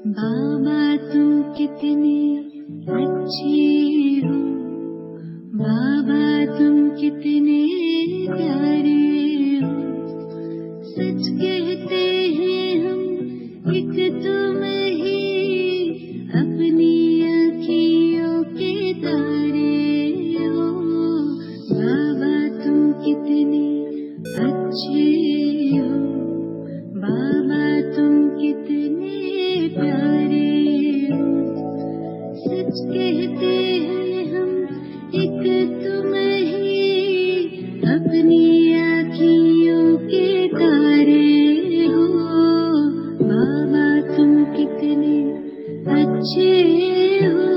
बाबा तुम कितने अच्छे हो, बाबा तुम कितने प्यारे हो। सच कहते हैं हम एक तुम ही अपनी आँखियों के तारे हो। बाबा तुम कितने अच्छे हो, बाबा तुम कितने प्यारे हो। सच कहते हैं हम एक तुम ही अपनी आँखियों के तारे हो। बाबा तुम कितने अच्छे हो।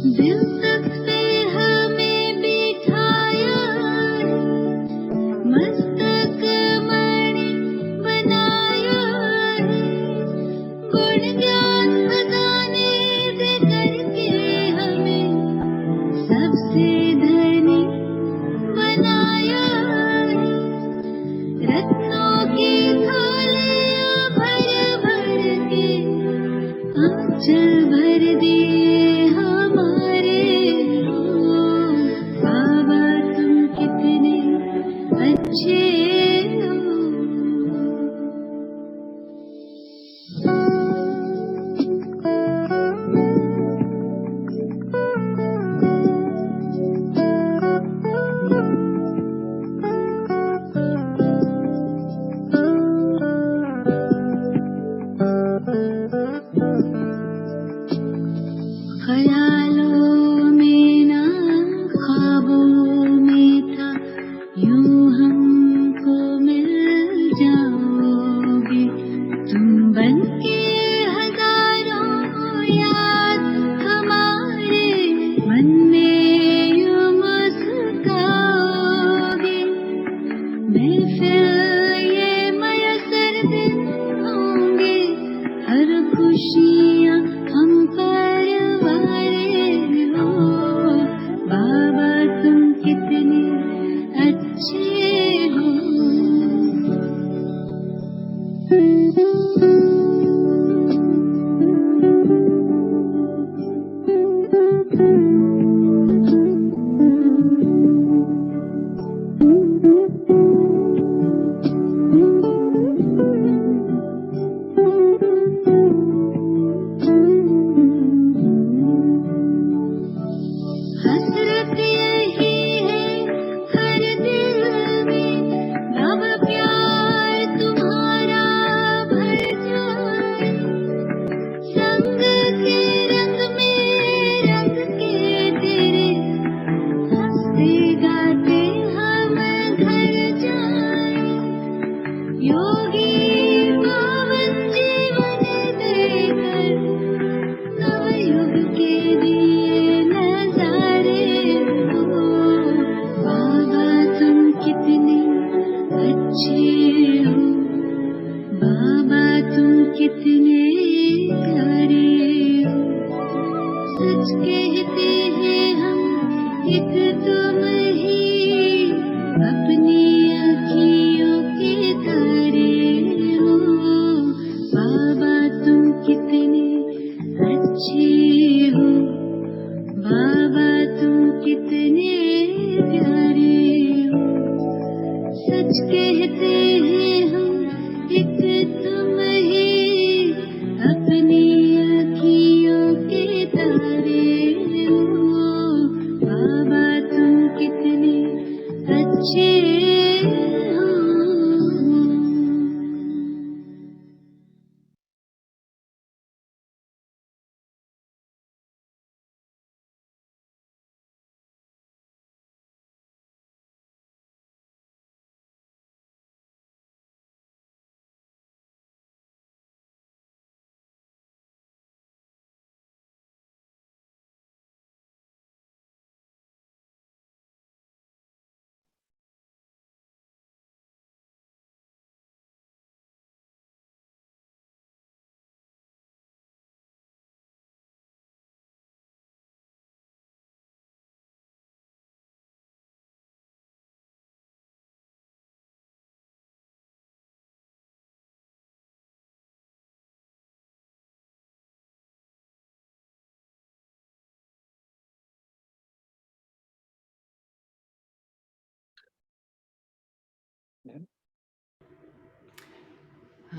दिल तक पे हमें बिठाया है, मस्तक मणि बनाया है। गुण ज्ञान बधाने दे करके हमें सबसे धनी बनाया है। रत्नों की थालियां भर भर के आंचल भर दिए हमारे हो। बाबा तुम कितने अच्छे हो। ख्यालों में ना ख्वाबों में था, यूं हमको मिल जाओगे। तुम बनके हजारों याद हमारे मन में यूं मुस्काओगे। महफिल ये मयसर दिन होंगे, हर खुशियाँ हम पर वारे हो। बाबा तुम कितने अच्छे कहते हैं हम एक तुम ही अपनी अखियों के तारे हो बाबा तुम कितने अच्छे हो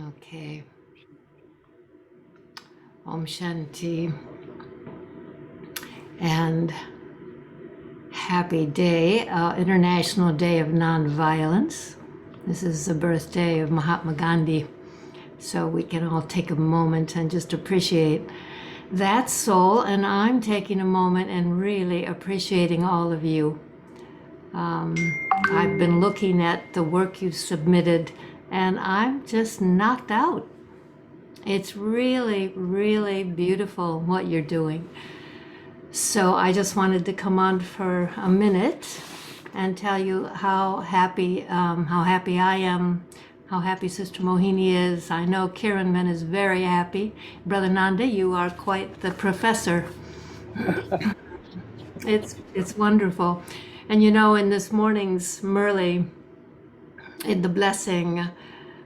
Okay. Om Shanti. And happy day, International Day of Nonviolence. This is the birthday of Mahatma Gandhi. So we can all take a moment and just appreciate that soul. And I'm taking a moment and really appreciating all of you. I've been looking at the work you've submitted and I'm just knocked out. It's really, really beautiful what you're doing. So I just wanted to come on for a minute and tell you how happy I am, how happy Sister Mohini is. I know Kiranman is very happy. Brother Nanda, you are quite the professor. It's wonderful. And you know, in this morning's Murli, in the blessing,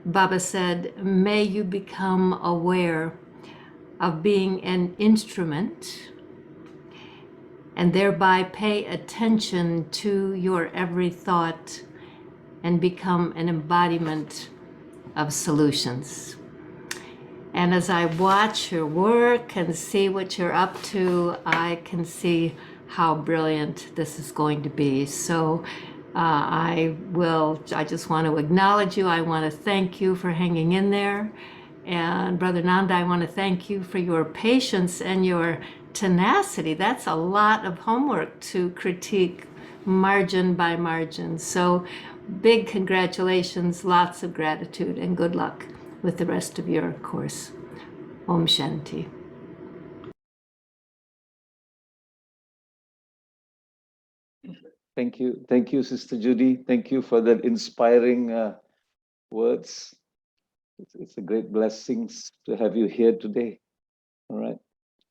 Baba said, may you become aware of being an instrument and thereby pay attention to your every thought and become an embodiment of solutions. And as I watch your work and see what you're up to, I can see how brilliant this is going to be. So I just want to acknowledge you. I want to thank you for hanging in there. And Brother Nanda, I want to thank you for your patience and your tenacity. That's a lot of homework to critique margin by margin. So big congratulations, lots of gratitude, and good luck with the rest of your course. Om Shanti. Thank you, Sister Judy. Thank you for that inspiring words. It's a great blessing to have you here today. All right.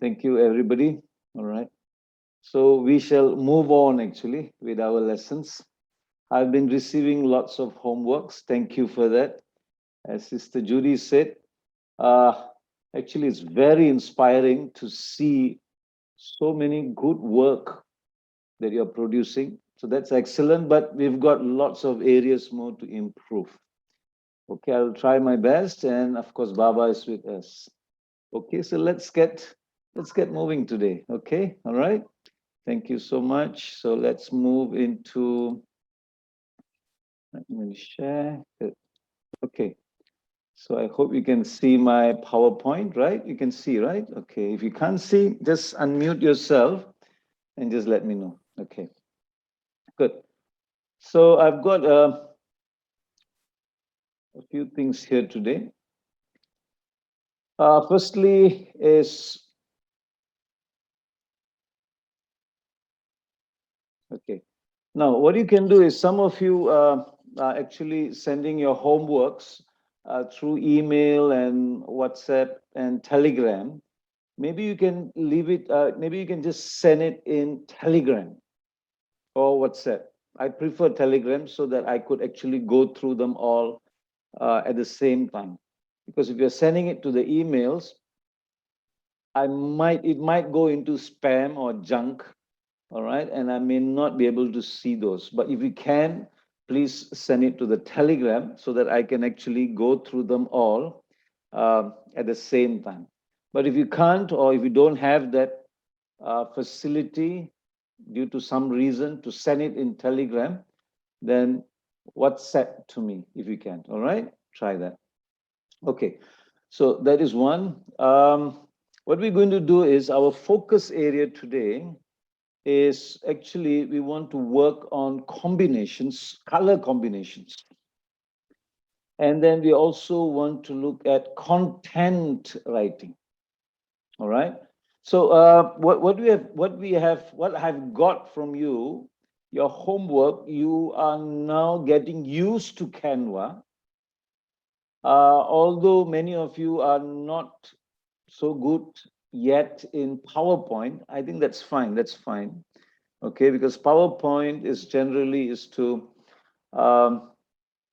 Thank you, everybody. All right. So we shall move on actually with our lessons. I've been receiving lots of homeworks. Thank you for that. As Sister Judy said, actually, it's very inspiring to see so many good work that you're producing. So that's excellent, but we've got lots of areas more to improve. Okay, I'll try my best, and of course, Baba is with us. Okay, so let's get moving today. Okay, all right. Thank you so much. So let's move into. Let me share. Okay. So I hope you can see my PowerPoint, right? You can see, right? Okay. If you can't see, just unmute yourself and just let me know. Okay. Good. So I've got a few things here today. Firstly is, okay. Now, what you can do is some of you are actually sending your homeworks through email and WhatsApp and Telegram. Maybe you can leave it, maybe you can just send it in Telegram or WhatsApp. I prefer Telegram so that I could actually go through them all at the same time. Because if you're sending it to the emails, it might go into spam or junk, all right, and I may not be able to see those. But if you can, please send it to the Telegram so that I can actually go through them all at the same time. But if you can't, or if you don't have that facility due to some reason to send it in Telegram, then WhatsApp to me if you can. All right, try that. Okay, so that is one. What we're going to do is our focus area today is actually we want to work on combinations, color combinations. And then we also want to look at content writing. All right. So what I've got from you, your homework, you are now getting used to Canva. Although many of you are not so good yet in PowerPoint, I think that's fine. That's fine. Okay, because PowerPoint is generally to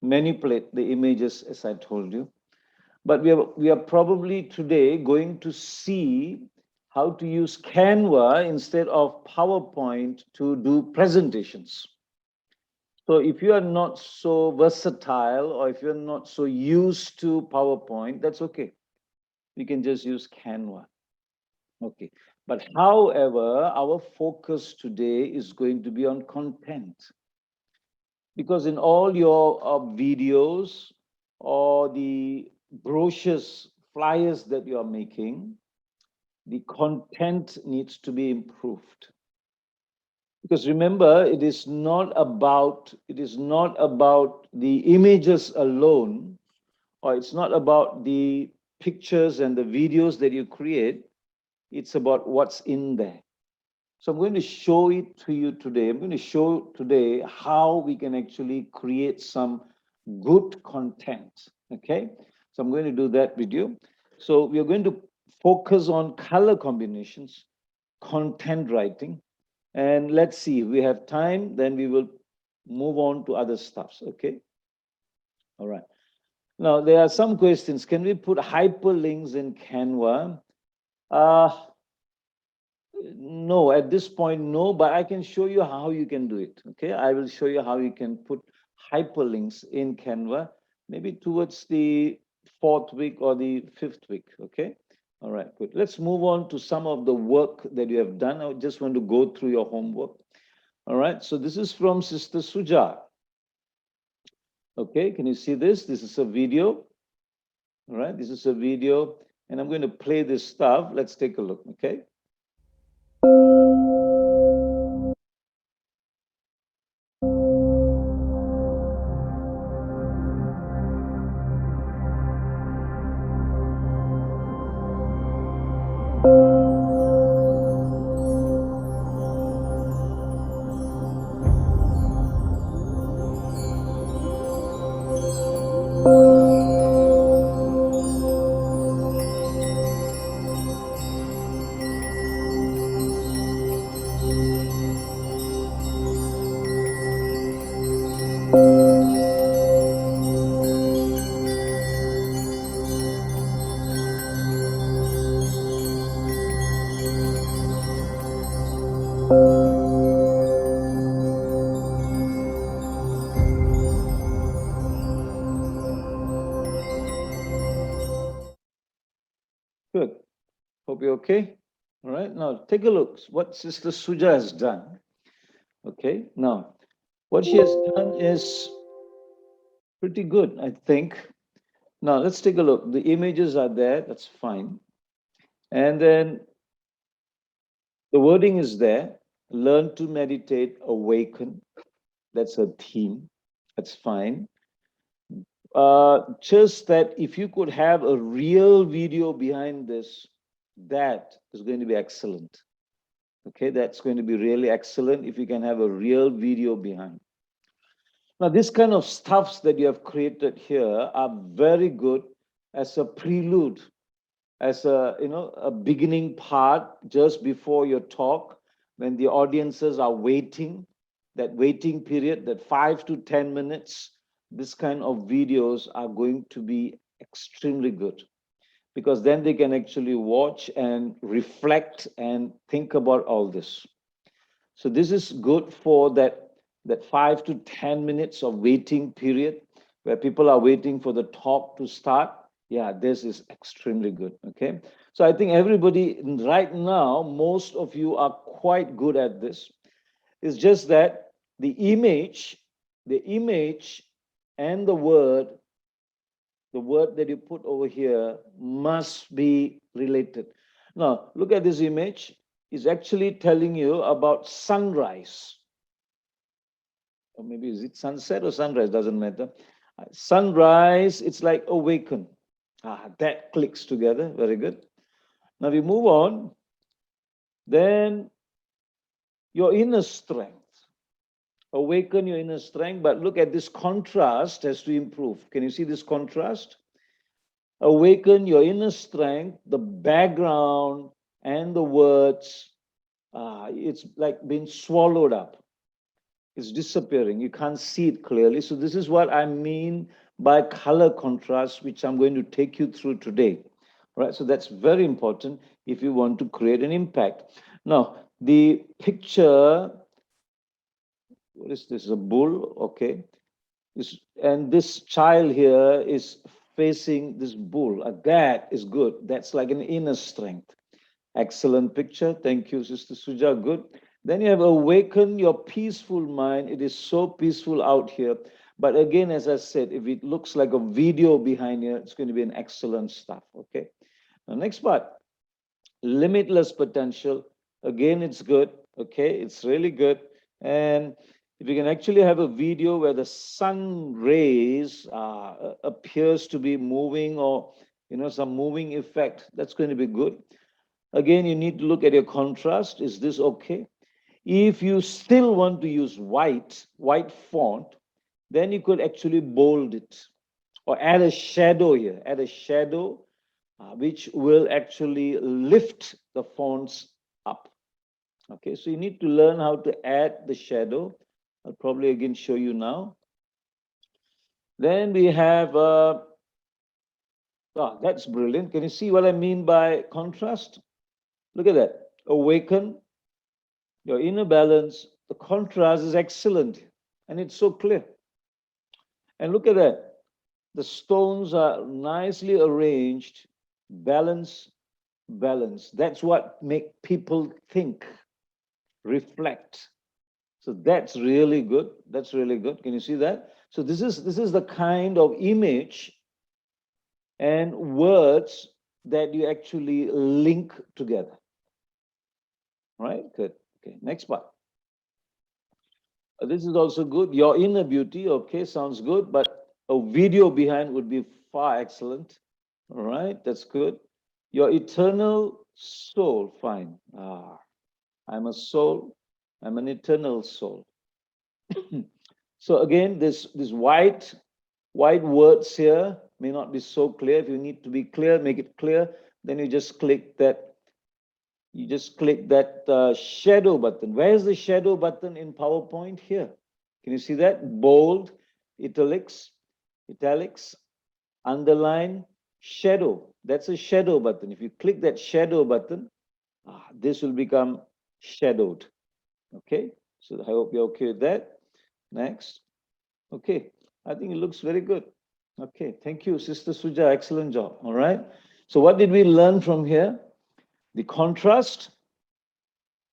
manipulate the images, as I told you. But we are probably today going to see how to use Canva instead of PowerPoint to do presentations. So if you are not so versatile, or if you're not so used to PowerPoint, that's okay. You can just use Canva. Okay. But however, our focus today is going to be on content. Because in all your videos or the brochures, flyers that you are making, the content needs to be improved. Because remember, it is not about the images alone, or it's not about the pictures and the videos that you create. It's about what's in there. So I'm going to show it to you today. I'm going to show today how we can actually create some good content. Okay, so I'm going to do that with you. So we are going to focus on color combinations, content writing, and let's see if we have time, then we will move on to other stuffs. Okay. All right. Now there are some questions. Can we put hyperlinks in Canva? No, at this point, no, but I can show you how you can do it. Okay, I will show you how you can put hyperlinks in Canva, maybe towards the 4th week or the 5th week. Okay, all right, good. Let's move on to some of the work that you have done. I just want to go through your homework. All right, so this is from Sister Suja. Okay, can you see this? This is a video. All right, this is a video, and I'm going to play this stuff. Let's take a look. Okay. Good. Hope you're okay. All right. Now take a look what Sister Suja has done. Okay. Now, what she has done is pretty good, I think. Now let's take a look. The images are there. That's fine. And then the wording is there. Learn to meditate, awaken. That's a theme. That's fine. Just that if you could have a real video behind this, that is going to be excellent. Okay, that's going to be really excellent if you can have a real video behind. Now, this kind of stuffs that you have created here are very good as a prelude, as a beginning part just before your talk, when the audiences are waiting, that waiting period, that 5 to 10 minutes. This kind of videos are going to be extremely good, because then they can actually watch and reflect and think about all this. So this is good for that that 5 to 10 minutes of waiting period where people are waiting for the talk to start. Yeah, this is extremely good. Okay. So I think everybody right now, most of you are quite good at this. It's just that the image and the word that you put over here must be related. Now, look at this image. It's actually telling you about sunrise. Or maybe is it sunset or sunrise? Doesn't matter. Sunrise, it's like awaken. That clicks together. Very good. Now we move on. Then your inner strength. Awaken your inner strength, but look at this contrast has to improve. Can you see this contrast? Awaken your inner strength, the background and the words, it's like being swallowed up. It's disappearing. You can't see it clearly. So this is what I mean by color contrast, which I'm going to take you through today. Right? So that's very important if you want to create an impact. Now, the picture, what is this? A bull, okay. And this child here is facing this bull. That is good. That's like an inner strength. Excellent picture. Thank you, Sister Suja. Good. Then you have awakened your peaceful mind. It is so peaceful out here. But again, as I said, if it looks like a video behind here, it's going to be an excellent stuff. Okay. Now, next part, limitless potential. Again, it's good. Okay. It's really good. And if you can actually have a video where the sun rays appears to be moving, or some moving effect, that's going to be good. Again, you need to look at your contrast. Is this okay? If you still want to use white font, then you could actually bold it or add a shadow here. Add a shadow which will actually lift the fonts up. Okay, so you need to learn how to add the shadow. I'll probably again show you now. Then we have, that's brilliant. Can you see what I mean by contrast? Look at that. Awaken your inner balance. The contrast is excellent and it's so clear. And look at that. The stones are nicely arranged, balance. That's what make people think, reflect. So that's really good. That's really good. Can you see that? So this is the kind of image and words that you actually link together. Right? Good. Okay, next part. This is also good. Your inner beauty, okay, sounds good, but a video behind would be far excellent. All right, that's good. Your eternal soul, fine. I'm a soul. I'm an eternal soul. So again, this white words here may not be so clear. If you need to be clear, make it clear. Then you just click that. You just click that shadow button. Where's the shadow button in PowerPoint? Here. Can you see that? Bold, italics, underline, shadow. That's a shadow button. If you click that shadow button, this will become shadowed. Okay. So I hope you're okay with that. Next. Okay. I think it looks very good. Okay. Thank you, Sister Suja. Excellent job. All right. So what did we learn from here? The contrast,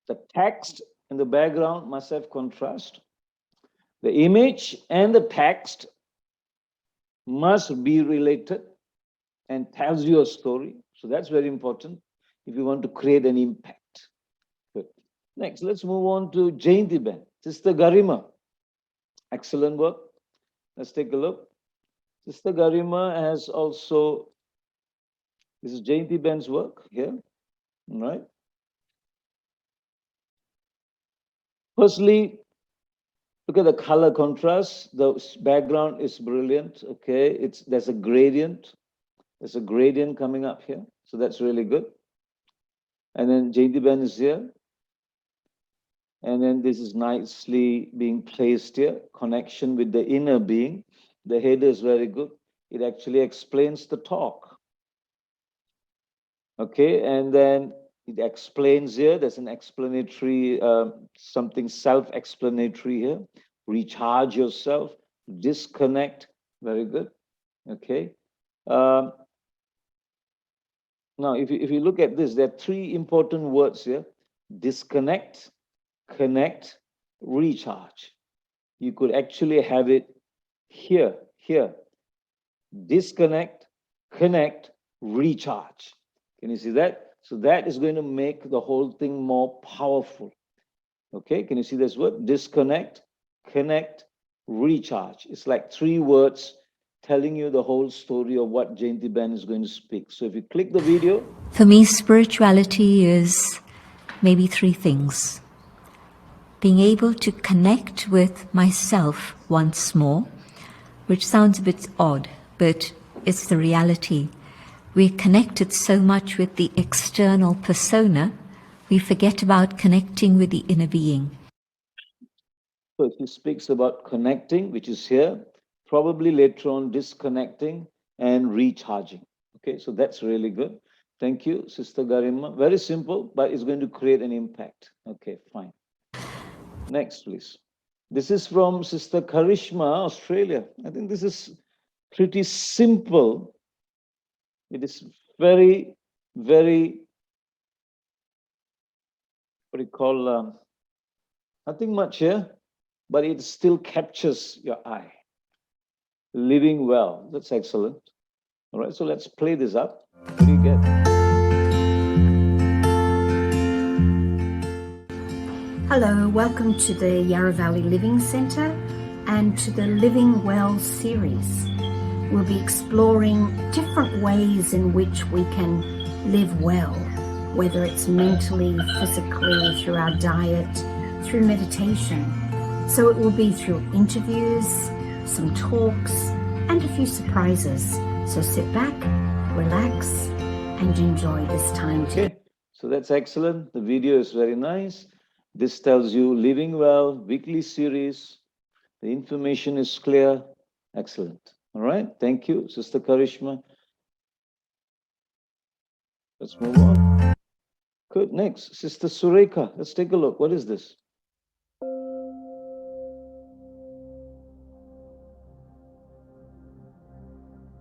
the text and the background must have contrast. The image and the text must be related and tells you a story. So that's very important if you want to create an impact. Good. Next, let's move on to Jayanti Ben. Sister Garima. Excellent work. Let's take a look. Sister Garima has also, this is Jayanti Ben's work here. All right. Firstly, look at the color contrast. The background is brilliant. Okay, there's a gradient. There's a gradient coming up here, so that's really good. And then Jayanti Ben is here, and then this is nicely being placed here. Connection with the inner being. The header is very good. It actually explains the talk. Okay, and then it explains here. There's an explanatory, something self-explanatory here. recharge yourself, disconnect. Very good. Okay. Now, if you look at this, there are three important words here: disconnect, connect, recharge. You could actually have it here. Disconnect, connect, recharge. Can you see that? So that is going to make the whole thing more powerful. Okay, can you see this word? Disconnect, connect, recharge. It's like three words telling you the whole story of what Jayanti Ben is going to speak. So if you click the video. For me, spirituality is maybe three things. Being able to connect with myself once more, which sounds a bit odd, but it's the reality. We're connected so much with the external persona, we forget about connecting with the inner being. So he speaks about connecting, which is here, probably later on disconnecting and recharging. Okay, so that's really good. Thank you, Sister Garima. Very simple, but it's going to create an impact. Okay, fine. Next, please. This is from Sister Karishma, Australia. I think this is pretty simple. It is very, very, what do you call, nothing much here, but it still captures your eye. Living well. That's excellent. All right, so let's play this up. What do you get? Hello, welcome to the Yarra Valley Living Centre and to the Living Well series. We'll be exploring different ways in which we can live well, whether it's mentally, physically, through our diet, through meditation. So it will be through interviews, some talks, and a few surprises. So sit back, relax, and enjoy this time together. Okay, so that's excellent. The video is very nice. This tells you Living Well, weekly series. The information is clear. Excellent. All right, thank you, Sister Karishma. Let's move on. Good, next, Sister Sureka. Let's take a look. What is this?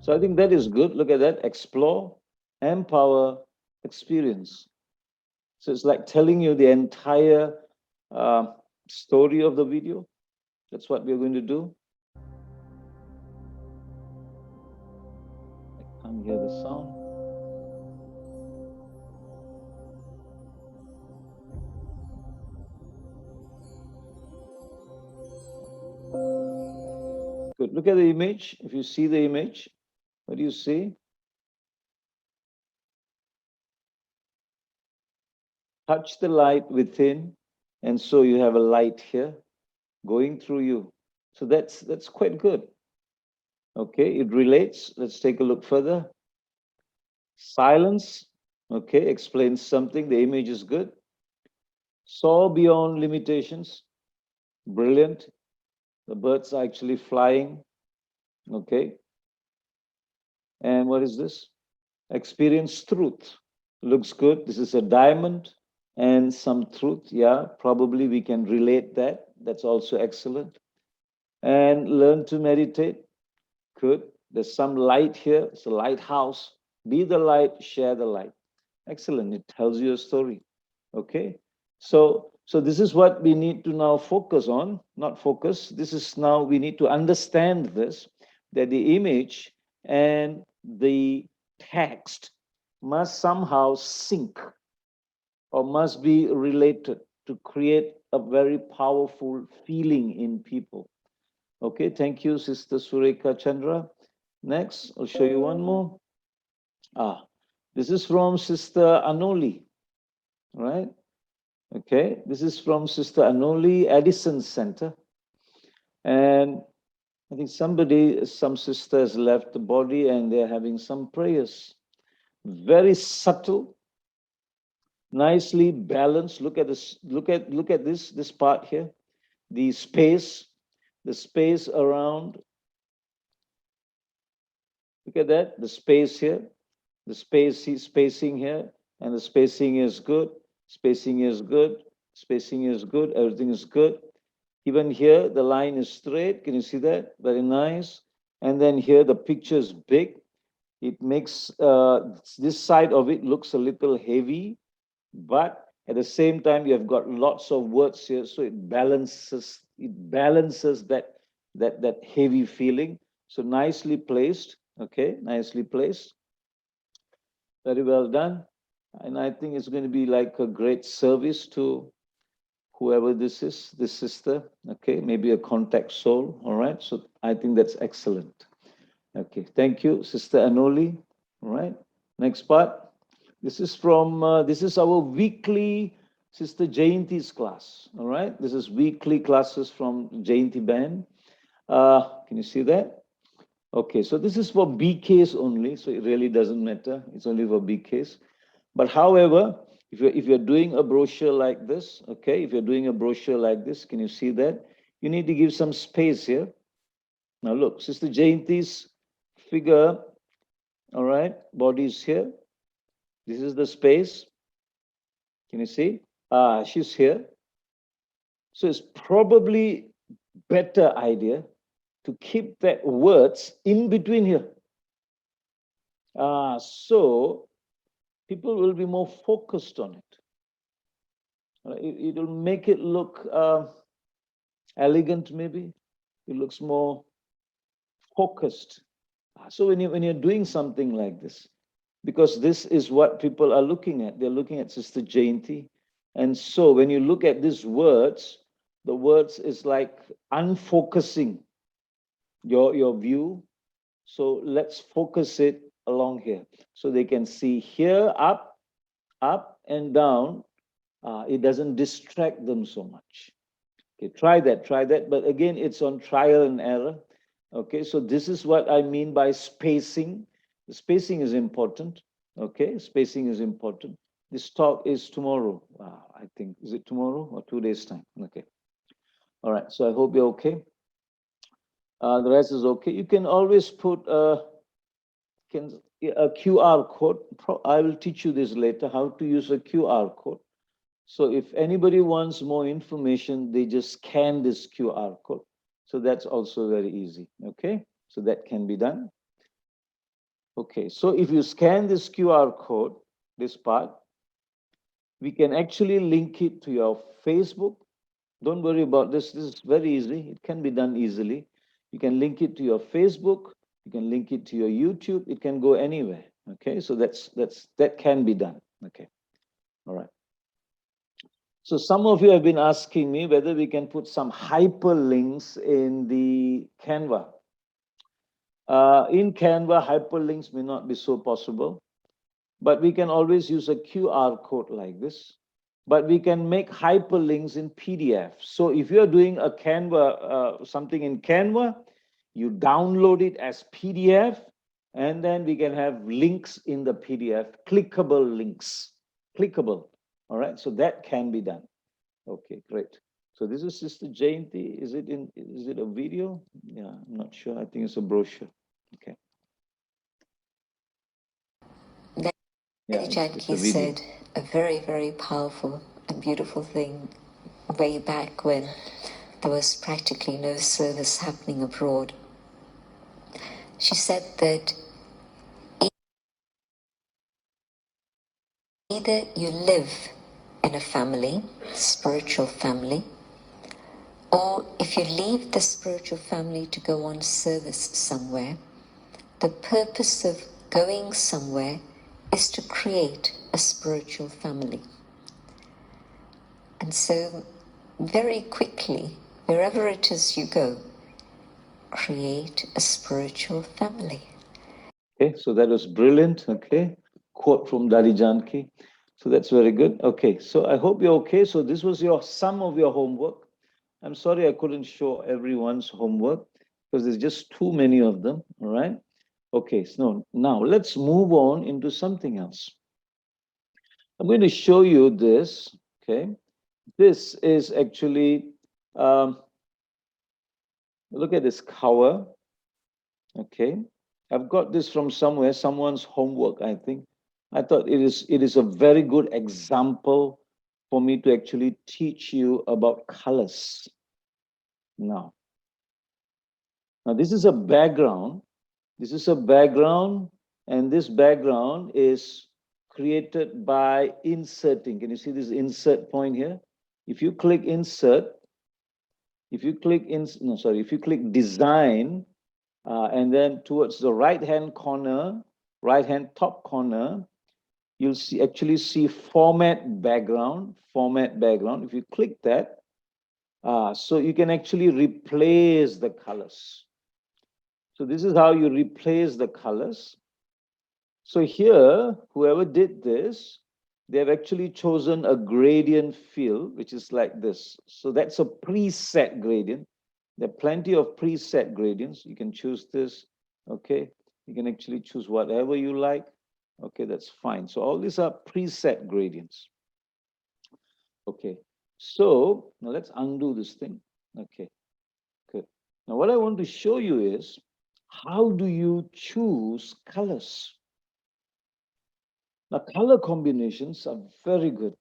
So I think that is good. Look at that. Explore, empower, experience. So it's like telling you the entire story of the video. That's what we're going to do. I can't hear the sound. Good. Look at the image. If you see the image, what do you see? Touch the light within, and so you have a light here going through you. So that's quite good. Okay, it relates. Let's take a look further. Silence, okay, explains something. The image is good. Saw beyond limitations. Brilliant. The birds are actually flying. Okay. And what is this? Experience truth. Looks good. This is a diamond and some truth. Yeah, probably we can relate that. That's also excellent. And learn to meditate. Good. There's some light here. It's a lighthouse. Be the light, share the light. Excellent. It tells you a story. Okay. So this is what we need to now focus on, not focus. This is now, we need to understand this, that the image and the text must somehow sync or must be related to create a very powerful feeling in people. Okay, thank you, Sister Sureka Chandra. Next, I'll show you one more. This is from Sister Anoli, right? Okay, this is from Sister Anoli, Addison Center. And I think some sister has left the body and they're having some prayers. Very subtle, nicely balanced. Look at this, look at this part here. The space around. Look at that, the space here, the spacing here, and the spacing is good. Spacing is good. Spacing is good. Everything is good. Even here, the line is straight. Can you see that? Very nice. And then here, the picture is big. It makes this side of it looks a little heavy, but at the same time, you have got lots of words here, so it balances that heavy feeling. So nicely placed. Okay, nicely placed. Very well done. And I think it's going to be like a great service to whoever this is, this sister. Okay, maybe a contact soul. All right. So I think that's excellent. Okay, thank you, Sister Anoli. All right. Next part. This is from this is our weekly Sister Jayanti's class. All right. This is weekly classes from Jayanti Band. Can you see that? Okay, so this is for BKs only, so it really doesn't matter. It's only for BKs. But however, if you're doing a brochure like this, okay, if you're doing a brochure like this, can you see that? You need to give some space here. Now look, Sister Jayanti's figure, all right, body is here. This is the space. Can you see? She's here. So it's probably better idea to keep that words in between here. So people will be more focused on it. It will make it look elegant, maybe. It looks more focused. So when you're doing something like this, because this is what people are looking at, they're looking at Sister Jayanti. And so when you look at these words, the words is like unfocusing your view. So let's focus it along here. So they can see here, up and down. It doesn't distract them so much. Okay, try that. But again, it's on trial and error. Okay, so this is what I mean by spacing. The spacing is important. Okay, spacing is important. This talk is tomorrow. I think, is it tomorrow or 2 days' time? Okay. All right, so I hope you're okay. The rest is okay. You can always put a QR code. I will teach you this later, how to use a QR code. So if anybody wants more information, they just scan this QR code. So that's also very easy, okay? So that can be done. Okay, so if you scan this QR code, this part, we can actually link it to your Facebook. Don't worry about this. This is very easy. It can be done easily. You can link it to your Facebook. You can link it to your YouTube. It can go anywhere. Okay, so that can be done. Okay, all right. So some of you have been asking me whether we can put some hyperlinks in the Canva. In Canva, hyperlinks may not be so possible, but we can always use a QR code like this. But we can make hyperlinks in PDF. So if you're doing a Canva, something in Canva, you download it as PDF, and then we can have links in the PDF, clickable links, clickable. All right, so that can be done. Okay, great. So this is Sister Jayanti. Is it a video? Yeah, I'm not sure. I think it's a brochure. Okay. Lady Janki said a very, very powerful and beautiful thing way back when there was practically no service happening abroad. She said that either you live in a family, spiritual family, or if you leave the spiritual family to go on service somewhere, the purpose of going somewhere is to create a spiritual family. And so very quickly, wherever it is you go, create a spiritual family. Okay, so that was brilliant. Okay, quote from Dadi Janki. So that's very good. Okay, so I hope you're okay. So this was some of your homework. I'm sorry I couldn't show everyone's homework because there's just too many of them. All right. Okay, so now let's move on into something else. I'm going to show you this. Okay, this is actually look at this cover. Okay, I've got this from somewhere, someone's homework, I think. I thought it is a very good example for me to actually teach you about colors. Now this is a background. This is a background, and this background is created by inserting. Can you see this insert point here? If you click insert, if you click design, and then towards the right-hand corner, right-hand top corner, you'll actually see format background, format background. If you click that, so you can actually replace the colors. So this is how you replace the colors. So here, whoever did this, they've actually chosen a gradient fill, which is like this. So that's a preset gradient. There are plenty of preset gradients. You can choose this, okay? You can actually choose whatever you like. Okay, that's fine. So all these are preset gradients. Okay, so now let's undo this thing. Okay, good. Now what I want to show you is, how do you choose colors? Now, color combinations are very good.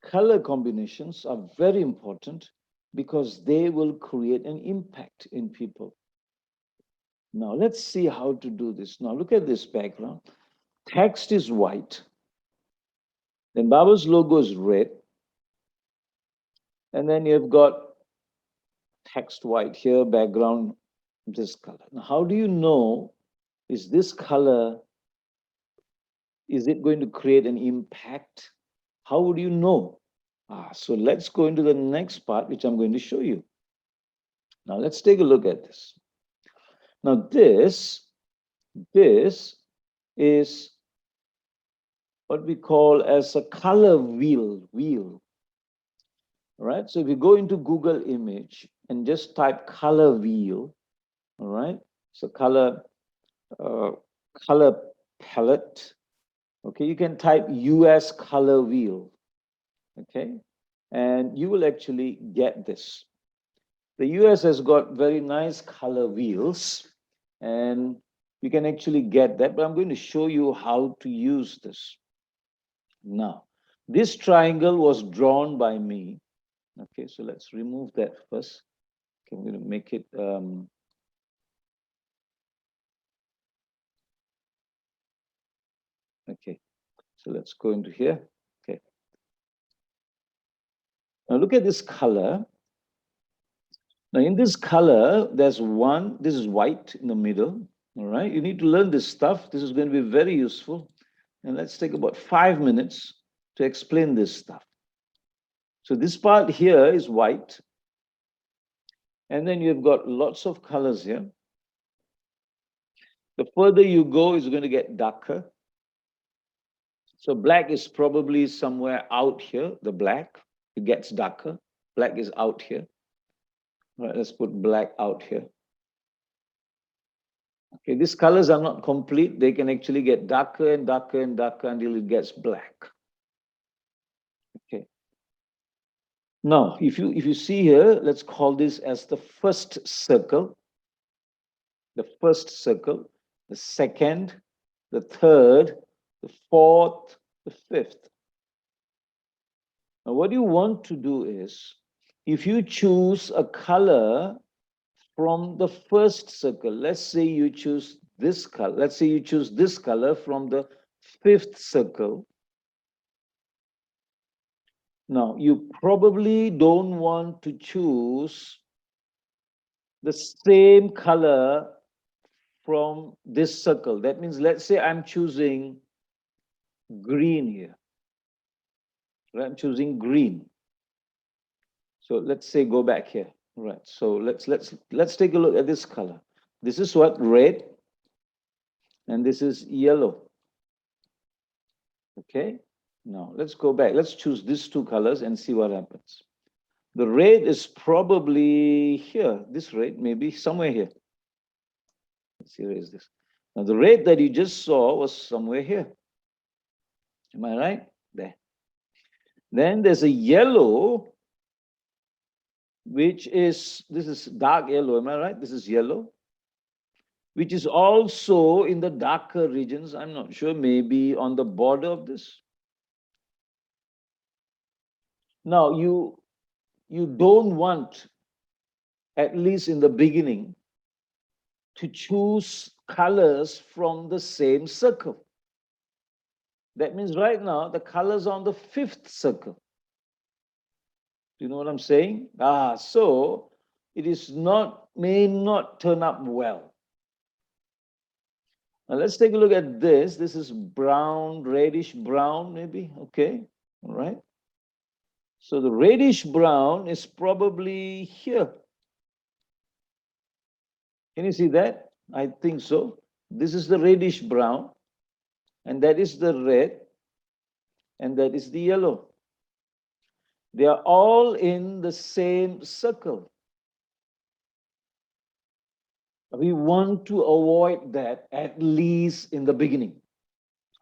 Color combinations are very important because they will create an impact in people. Now, let's see how to do this. Now, look at this background. Text is white. Then Baba's logo is red. And then you've got text white here, background this color. Now, how do you know, is this color, is it going to create an impact? How would you know? So let's go into the next part, which I'm going to show you. Now let's take a look at this. Now this is what we call as a color wheel. All right. So if you go into Google image and just type color wheel, all right. So color palette. Okay, you can type US color wheel. Okay, and you will actually get this. The US has got very nice color wheels, and you can actually get that, but I'm going to show you how to use this. Now, this triangle was drawn by me. Okay, so let's remove that first. Okay, I'm going to make it okay, so let's go into here. Okay, now look at this color. Now in this color, there's one, this is white in the middle. All right, you need to learn this stuff. This is going to be very useful. And let's take about 5 minutes to explain this stuff. So this part here is white. And then you've got lots of colors here. The further you go, it's going to get darker. So black is probably somewhere out here, the black. It gets darker. Black is out here. All right, let's put black out here. Okay, these colors are not complete. They can actually get darker and darker and darker until it gets black. Okay. Now, if you see here, let's call this as the first circle. The first circle, the second, the third, the fourth, the fifth. Now, what you want to do is, if you choose a color from the first circle, let's say you choose this color, let's say you choose this color from the fifth circle. Now, you probably don't want to choose the same color from this circle. That means, let's say I'm choosing green here. I'm choosing green. So let's say go back here. Right. So let's take a look at this color. This is what? Red. And this is yellow. Okay. Now let's go back. Let's choose these two colors and see what happens. The red is probably here. This red maybe somewhere here. Let's see, where is this? Now the red that you just saw was somewhere here. Am I right? There. Then there's a yellow, which is, this is dark yellow, am I right? This is yellow, which is also in the darker regions. I'm not sure, maybe on the border of this. Now, you don't want at least in the beginning, to choose colors from the same circle. That means right now the colors are on the 5th circle. Do you know what I'm saying? So it may not turn up well. Now let's take a look at this. This is brown, reddish brown, maybe. Okay, all right. So the reddish brown is probably here. Can you see that? I think so. This is the reddish brown, and that is the red, and that is the yellow. They are all in the same circle. We want to avoid that, at least in the beginning,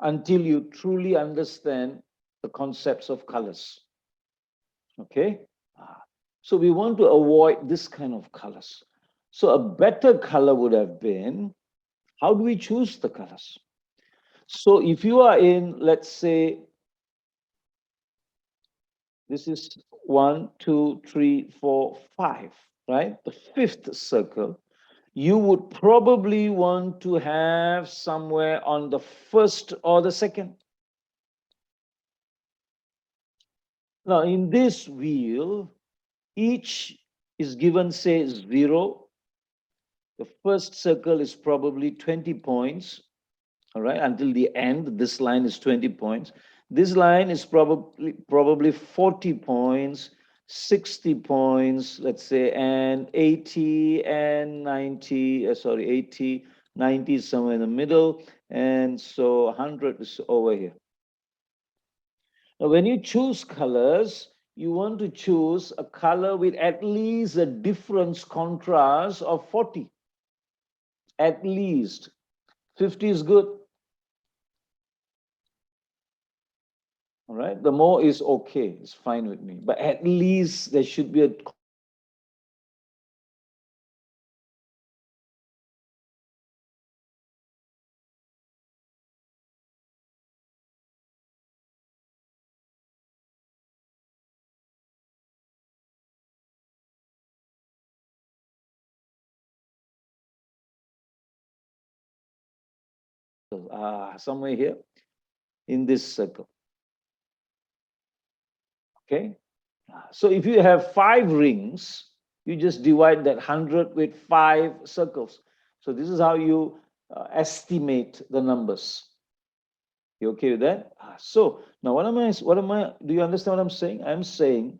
until you truly understand the concepts of colors. Okay? So we want to avoid this kind of colors. So a better color would have been, how do we choose the colors? So if you are in, let's say, this is 1, 2, 3, 4, 5, right? The 5th circle. You would probably want to have somewhere on the 1st or the 2nd. Now, in this wheel, each is given, say, 0. The first circle is probably 20 points, all right, until the end. This line is 20 points. This line is probably 40 points, 60 points, let's say, and 80 and 90, 80, 90 is somewhere in the middle, and so 100 is over here. Now, when you choose colors, you want to choose a color with at least a difference contrast of 40. At least 50 is good. All right, the more is okay, it's fine with me, but at least there should be a somewhere here in this circle. Okay, so if you have 5 rings, you just divide that 100 with 5 circles. So this is how you estimate the numbers. You okay with that? So now what am I, do you understand what I'm saying? I'm saying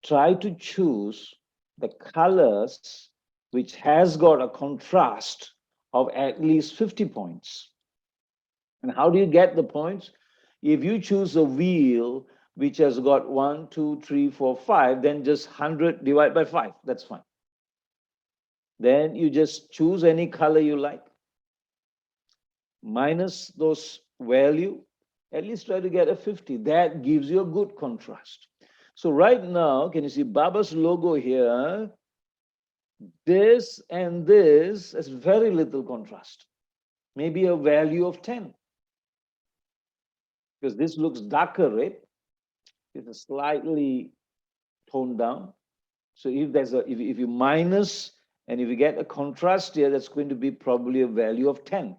try to choose the colors which has got a contrast of at least 50 points. And how do you get the points? If you choose a wheel which has got 1, 2, 3, 4, 5, then just 100 divided by 5. That's fine. Then you just choose any color you like, minus those value, at least try to get a 50. That gives you a good contrast. So right now, can you see Baba's logo here? This and this has very little contrast, maybe a value of 10. Because this looks darker red, it's slightly toned down. So if there's if you minus and if you get a contrast here, that's going to be probably a value of 10.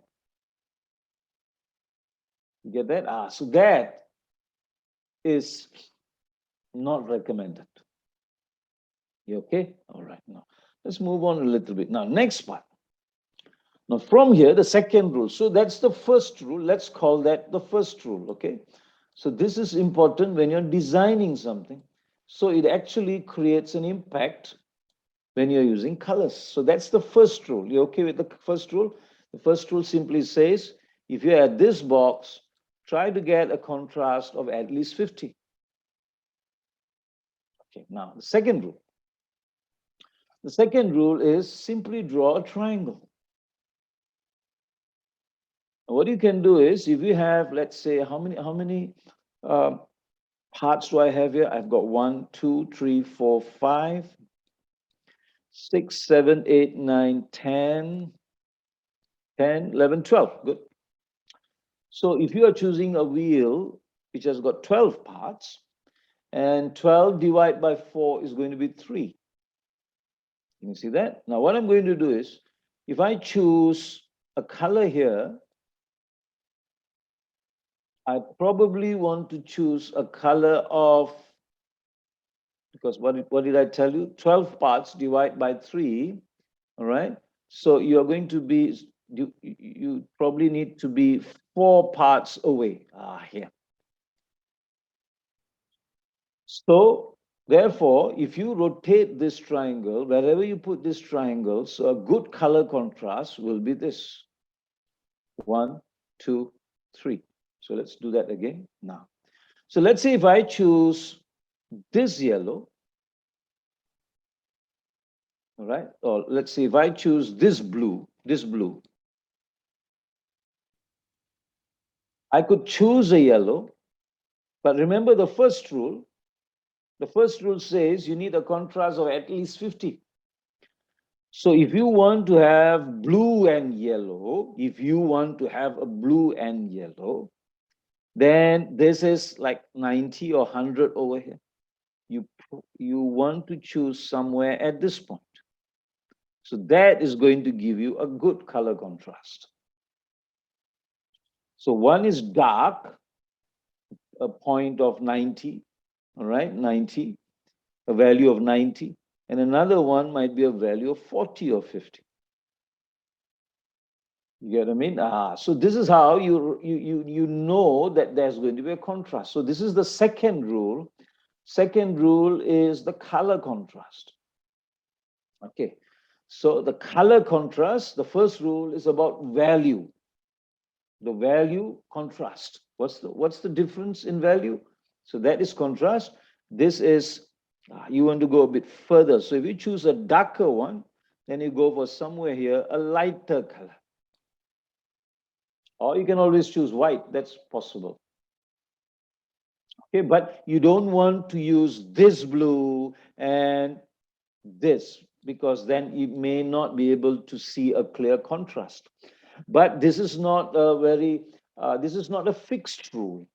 You get that? So that is not recommended. You okay? All right. Now let's move on a little bit. Now, next part. Now, from here, the second rule. So that's the first rule. Let's call that the first rule. Okay. So this is important when you're designing something. So it actually creates an impact when you're using colors. So that's the first rule. You okay with the first rule? The first rule simply says, if you're at this box, try to get a contrast of at least 50. Okay, now the second rule. The second rule is simply draw a triangle. What you can do is, if you have, let's say, how many parts do I have here? I've got 1, 2, 3, 4, 5, 6, 7, 8, 9, 10, 11, 12. Good. So if you are choosing a wheel which has got 12 parts, and 12 divided by 4 is going to be 3. Can you see that? Now what I'm going to do is, if I choose a color here, I probably want to choose a color of, because what did I tell you? 12 parts divide by 3, all right? So you're going to be, you probably need to be 4 parts away. Here. So therefore, if you rotate this triangle, wherever you put this triangle, so a good color contrast will be this. 1, 2, 3. So let's do that again now. So let's say if I choose this yellow, all right, or let's say if I choose this blue, I could choose a yellow, but remember the first rule. The first rule says you need a contrast of at least 50. So if you want to have blue and yellow, then this is like 90 or 100 over here. You want to choose somewhere at this point. So that is going to give you a good color contrast. So one is dark, a point of 90, all right, 90, a value of 90, and another one might be a value of 40 or 50. You get what I mean? So this is how you know that there's going to be a contrast. So this is the second rule. Second rule is the color contrast. Okay, so the color contrast, the first rule is about value. The value contrast. What's the difference in value? So that is contrast. This is, you want to go a bit further. So if you choose a darker one, then you go for somewhere here, a lighter color. Or you can always choose white, that's possible. Okay, but you don't want to use this blue and this, because then you may not be able to see a clear contrast. But this is not a fixed rule.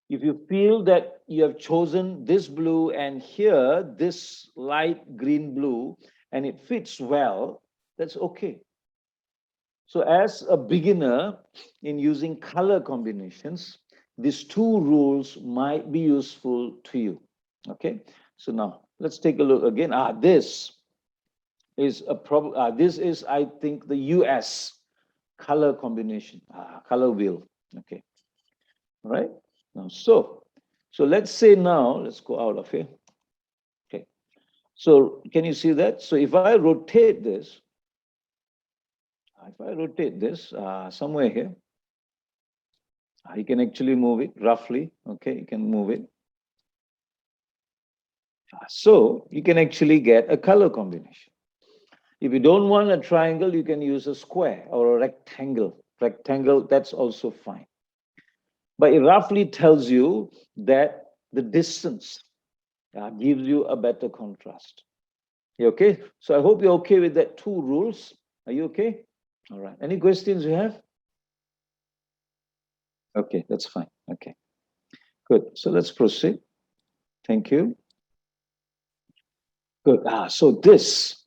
If you feel that you have chosen this blue and here this light green blue and it fits well, that's okay. So as a beginner in using color combinations, these two rules might be useful to you. Okay, so now let's take a look again. This is a problem. This is, I think, the US color combination, color wheel. Okay, all right. Now, so let's say now, let's go out of here. Okay, so can you see that? So if I rotate this, somewhere here, you can actually move it roughly. Okay, you can move it. So you can actually get a color combination. If you don't want a triangle, you can use a square or a rectangle. Rectangle, that's also fine. But it roughly tells you that the distance gives you a better contrast. You okay? So I hope you're okay with that 2 rules. Are you okay? All right. Any questions you have? Okay, that's fine. Okay, good. So let's proceed. Thank you. Good. So this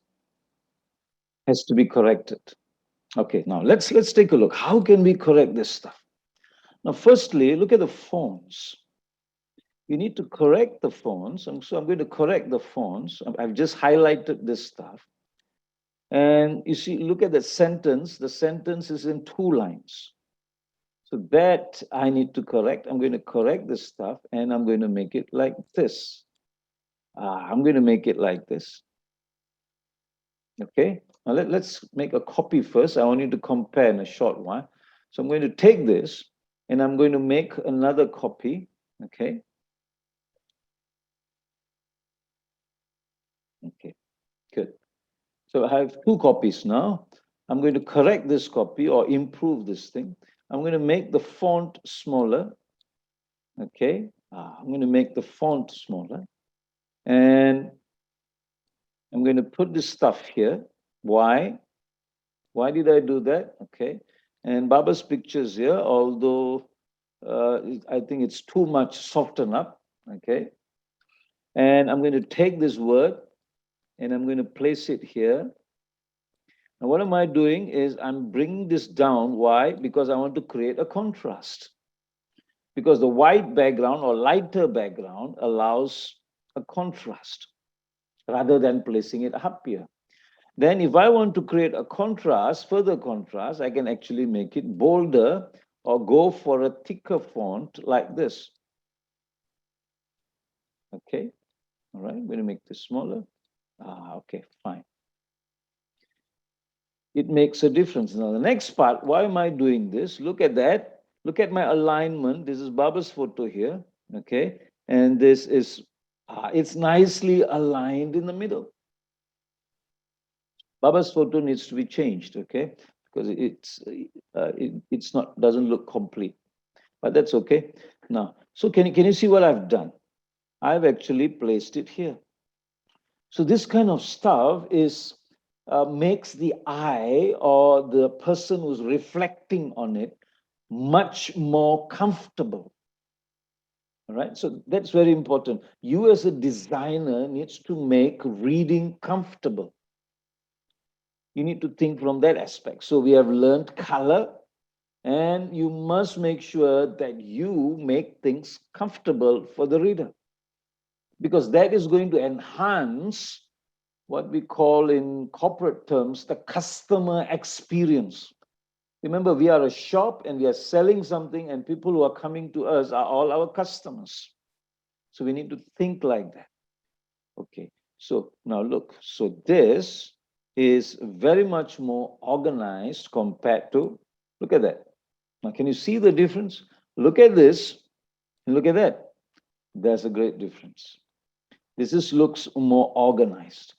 has to be corrected. Okay, now let's take a look. How can we correct this stuff? Now, firstly, look at the fonts. You need to correct the fonts. So I'm going to correct the fonts. I've just highlighted this stuff. And you see, look at the sentence. The sentence is in 2 lines. So that I need to correct. I'm going to correct this stuff and I'm going to make it like this. I'm going to make it like this. Okay, now let's make a copy first. I want you to compare in a short while. So I'm going to take this and I'm going to make another copy. Okay. Okay, good. So I have 2 copies now. I'm going to correct this copy or improve this thing. I'm going to make the font smaller. Okay, I'm going to make the font smaller. And I'm going to put this stuff here. Why? Why did I do that? Okay, and Baba's pictures here, although I think it's too much softened up. Okay, and I'm going to take this word and I'm going to place it here. Now, what am I doing is I'm bringing this down. Why? Because I want to create a contrast. Because the white background or lighter background allows a contrast rather than placing it up here. Then if I want to create a contrast, further contrast, I can actually make it bolder or go for a thicker font like this. Okay, all right, I'm going to make this smaller. Okay, fine. It makes a difference. Now, the next part, why am I doing this? Look at that. Look at my alignment. This is Baba's photo here, okay? And this is, it's nicely aligned in the middle. Baba's photo needs to be changed, okay? Because it's not, doesn't look complete, but that's okay. Now, so can you see what I've done? I've actually placed it here. So this kind of stuff is, makes the eye or the person who's reflecting on it much more comfortable. All right, so that's very important. You as a designer needs to make reading comfortable. You need to think from that aspect. So we have learned color, and you must make sure that you make things comfortable for the reader, because that is going to enhance what we call in corporate terms the customer experience. Remember, we are a shop and we are selling something, and people who are coming to us are all our customers. So we need to think like that. Okay, so now look, so this is very much more organized compared to, look at that. Now, can you see the difference? Look at this and look at that. There's a great difference. This looks more organized.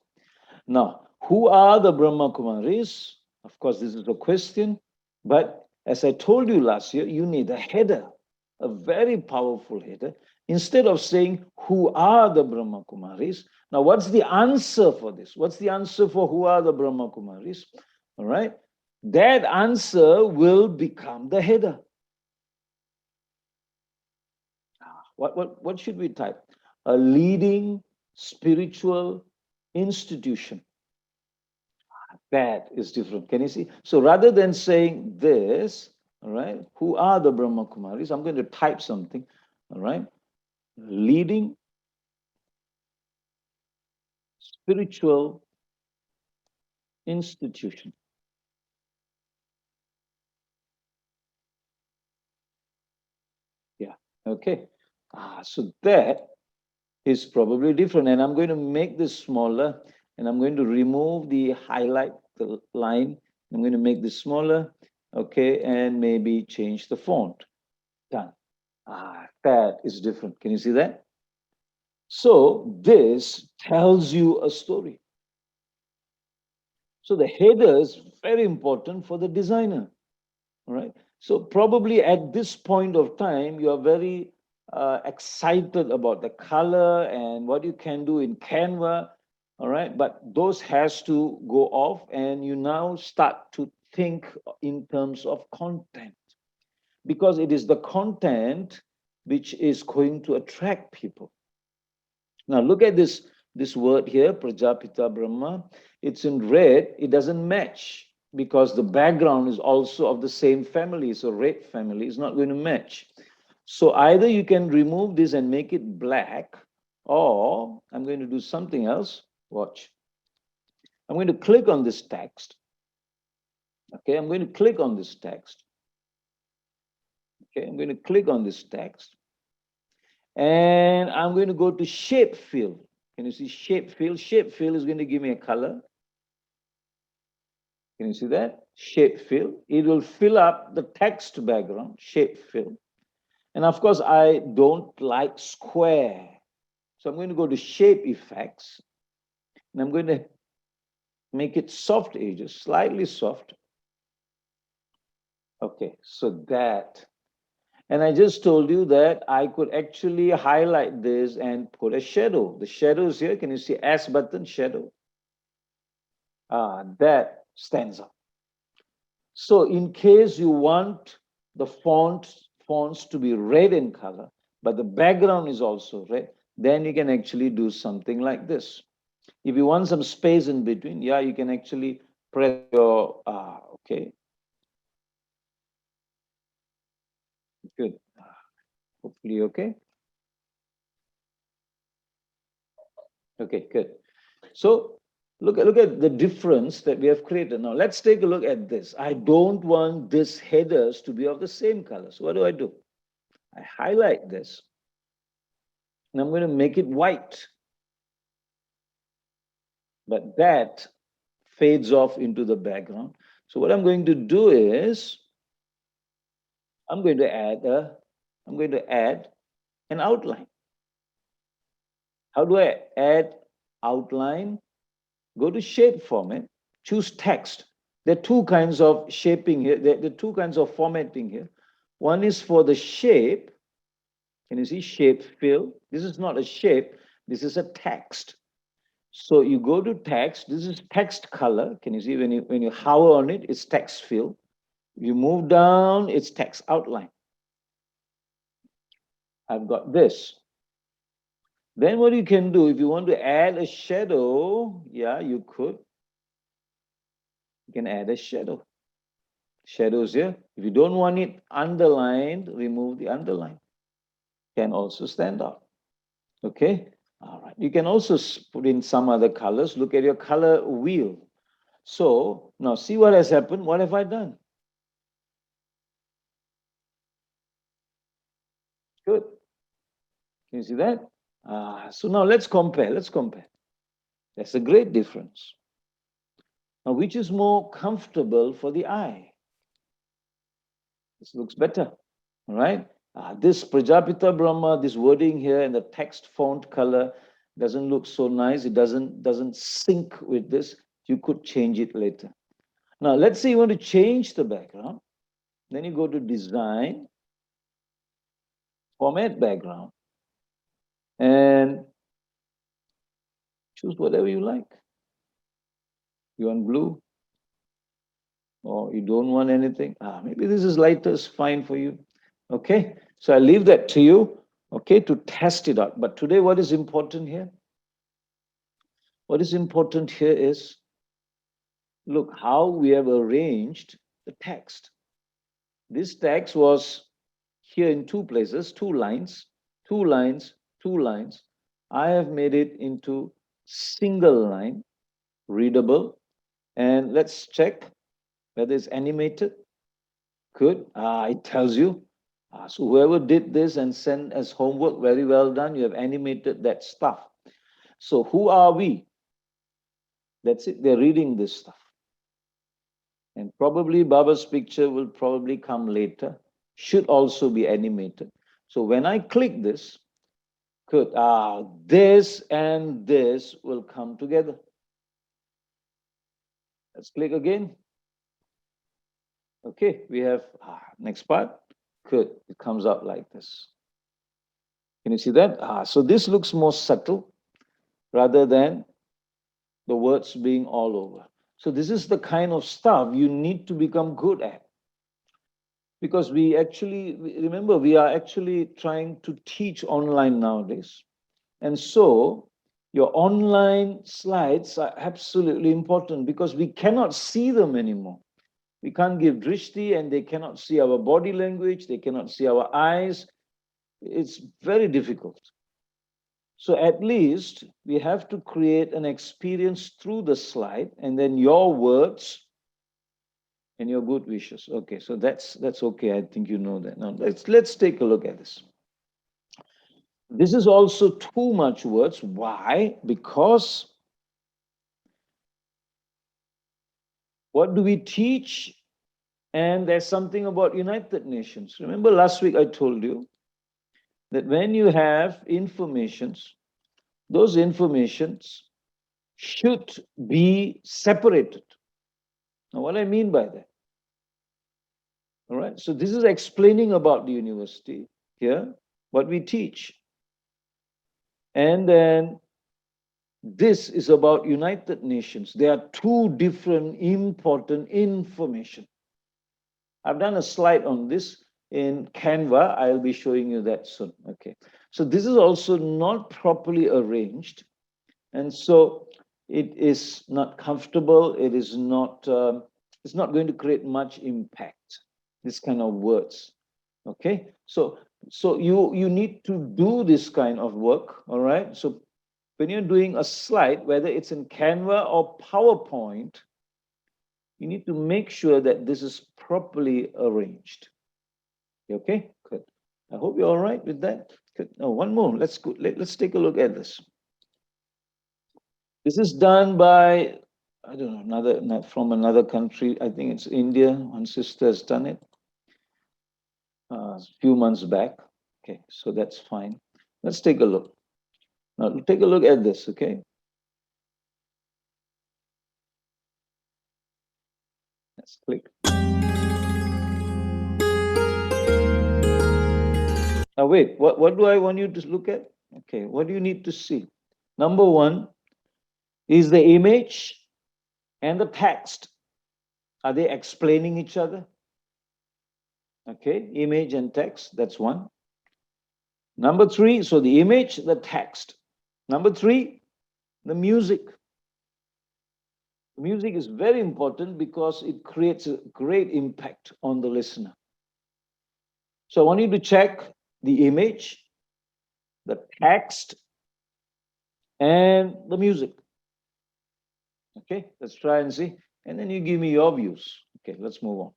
Now, who are the Brahma Kumaris? Of course, this is a question, but as I told you last year, you need a header, a very powerful header. Instead of saying, who are the Brahma Kumaris? Now, what's the answer for this? What's the answer for who are the Brahma Kumaris? All right. That answer will become the header. What should we type? A leading spiritual institution. That is different. Can you see? So rather than saying this, all right, who are the Brahma Kumaris? I'm going to type something, all right? Leading spiritual institution. Yeah, okay. So that is probably different. And I'm going to make this smaller, and I'm going to remove the highlight, the line. I'm going to make this smaller, okay, and maybe change the font. Done. That is different. Can you see that? So this tells you a story. So the header is very important for the designer, all right? So probably at this point of time, you are very excited about the color and what you can do in Canva, all right? But those has to go off, and you now start to think in terms of content, because it is the content which is going to attract people. Now look at this word here, Prajapita Brahma. It's in red. It doesn't match because the background is also of the same family. So red family is not going to match. So either you can remove this and make it black, or I'm going to do something else. Watch. I'm going to click on this text. Okay, I'm going to click on this text. Okay, I'm going to click on this text. And I'm going to go to shape fill. Can you see shape fill? Shape fill is going to give me a color. Can you see that? Shape fill. It will fill up the text background, shape fill. And of course, I don't like square. So I'm going to go to shape effects. And I'm going to make it soft edges, slightly soft. Okay, so that. And I just told you that I could actually highlight this and put a shadow. The shadow is here. Can you see S button shadow? That stands out. So in case you want the fonts to be red in color, but the background is also red, then you can actually do something like this. If you want some space in between, yeah, you can actually press your, okay. Good. Hopefully, okay. Okay, good. So look at the difference that we have created. Now let's take a look at this. I don't want this headers to be of the same color. So what do? I highlight this and I'm going to make it white. But that fades off into the background. So what I'm going to do is I'm going to add an outline. How do I add outline? Go to shape format, choose text. There are two kinds of shaping here. There are two kinds of formatting here. One is for the shape. Can you see shape fill? This is not a shape. This is a text. So you go to text. This is text color. Can you see when you hover on it, it's text fill. You move down, it's text outline. I've got this. Then what you can do, if you want to add a shadow, yeah, you could. You can add a shadow. Shadows here. If you don't want it underlined, remove the underline. Can also stand out. Okay. All right. You can also put in some other colors. Look at your color wheel. So now see what has happened. What have I done? Good. Can you see that? So now let's compare. Let's compare. That's a great difference. Now, which is more comfortable for the eye? This looks better. All right. This Prajapita Brahma, this wording here and the text font color doesn't look so nice. It doesn't sync with this. You could change it later. Now, let's say you want to change the background. Then you go to Design, Format Background, and choose whatever you like. You want blue? Or you don't want anything? Maybe this is lighter, is fine for you. Okay, so I leave that to you, okay, to test it out. But today, what is important here? What is important here is, look how we have arranged the text. This text was here in two places, two lines, two lines, two lines. I have made it into single line, readable. And let's check whether it's animated. Good. It tells you. So whoever did this and sent as homework, very well done. You have animated that stuff. So who are we? That's it. They're reading this stuff. And probably Baba's picture will probably come later. Should also be animated. So when I click this, good. This and this will come together. Let's click again. Okay, we have next part. Good. It comes out like this. Can you see that? So this looks more subtle rather than the words being all over. So this is the kind of stuff you need to become good at. Because we actually, remember, we are actually trying to teach online nowadays. And so your online slides are absolutely important because we cannot see them anymore. We can't give drishti and they cannot see our body language. They cannot see our eyes. It's very difficult. So at least we have to create an experience through the slide and then your words and your good wishes. Okay, so that's okay. I think you know that. Now let's take a look at this. This is also too much words. Why? Because what do we teach? And there's something about United Nations. Remember last week I told you that when you have informations, those informations should be separated. Now, what I mean by that? All right, so this is explaining about the university here, what we teach. And then this is about United Nations. There are two different important information. I've done a slide on this in Canva. I'll be showing you that soon. Okay. So this is also not properly arranged. And so it is not comfortable. It is not, it's not going to create much impact, this kind of words. Okay, so you need to do this kind of work. All right, so when you're doing a slide, whether it's in Canva or PowerPoint, you need to make sure that this is properly arranged. Okay, good. I hope you're all right with that. Good. Oh, one more. Let's go. Let's take a look at this. This is done by, I don't know, from another country. I think it's India. One sister has done it a few months back. Okay, so that's fine. Let's take a look. Now, take a look at this, okay? Let's click. Now, wait, what do I want you to look at? Okay, what do you need to see? Number one is the image and the text. Are they explaining each other? Okay, image and text, that's one. Number three, so the image, the text. Number three, the music. The music is very important because it creates a great impact on the listener. So I want you to check the image, the text, and the music. Okay, let's try and see. And then you give me your views. Okay, let's move on.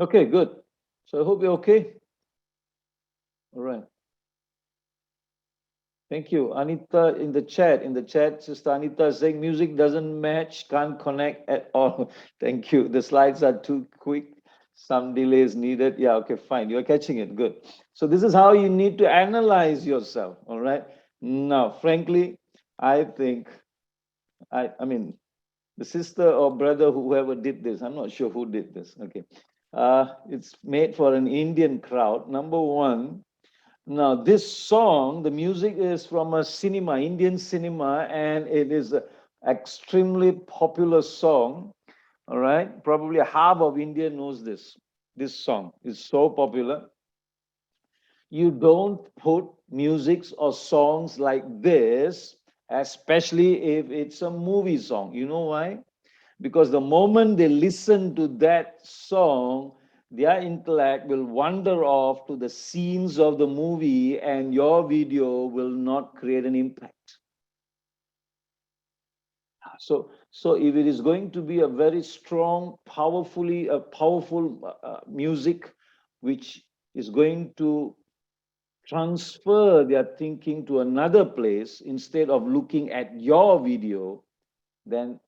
Okay, good. So I hope you're okay. All right. Thank you. Anita in the chat, Sister Anita is saying music doesn't match, can't connect at all. Thank you. The slides are too quick. Some delays needed. Yeah, okay, fine. You're catching it. Good. So this is how you need to analyze yourself. All right. Now, frankly, I think, I mean, the sister or brother, whoever did this, I'm not sure who did this. Okay. It's made for an Indian crowd. Number one, now this song, the music is from a cinema, Indian cinema, and it is an extremely popular song. All right, probably half of India knows this. This song is so popular. You don't put musics or songs like this, especially if it's a movie song. You know why? Because the moment they listen to that song, their intellect will wander off to the scenes of the movie and your video will not create an impact. So if it is going to be a very strong, powerful music, which is going to transfer their thinking to another place instead of looking at your video, then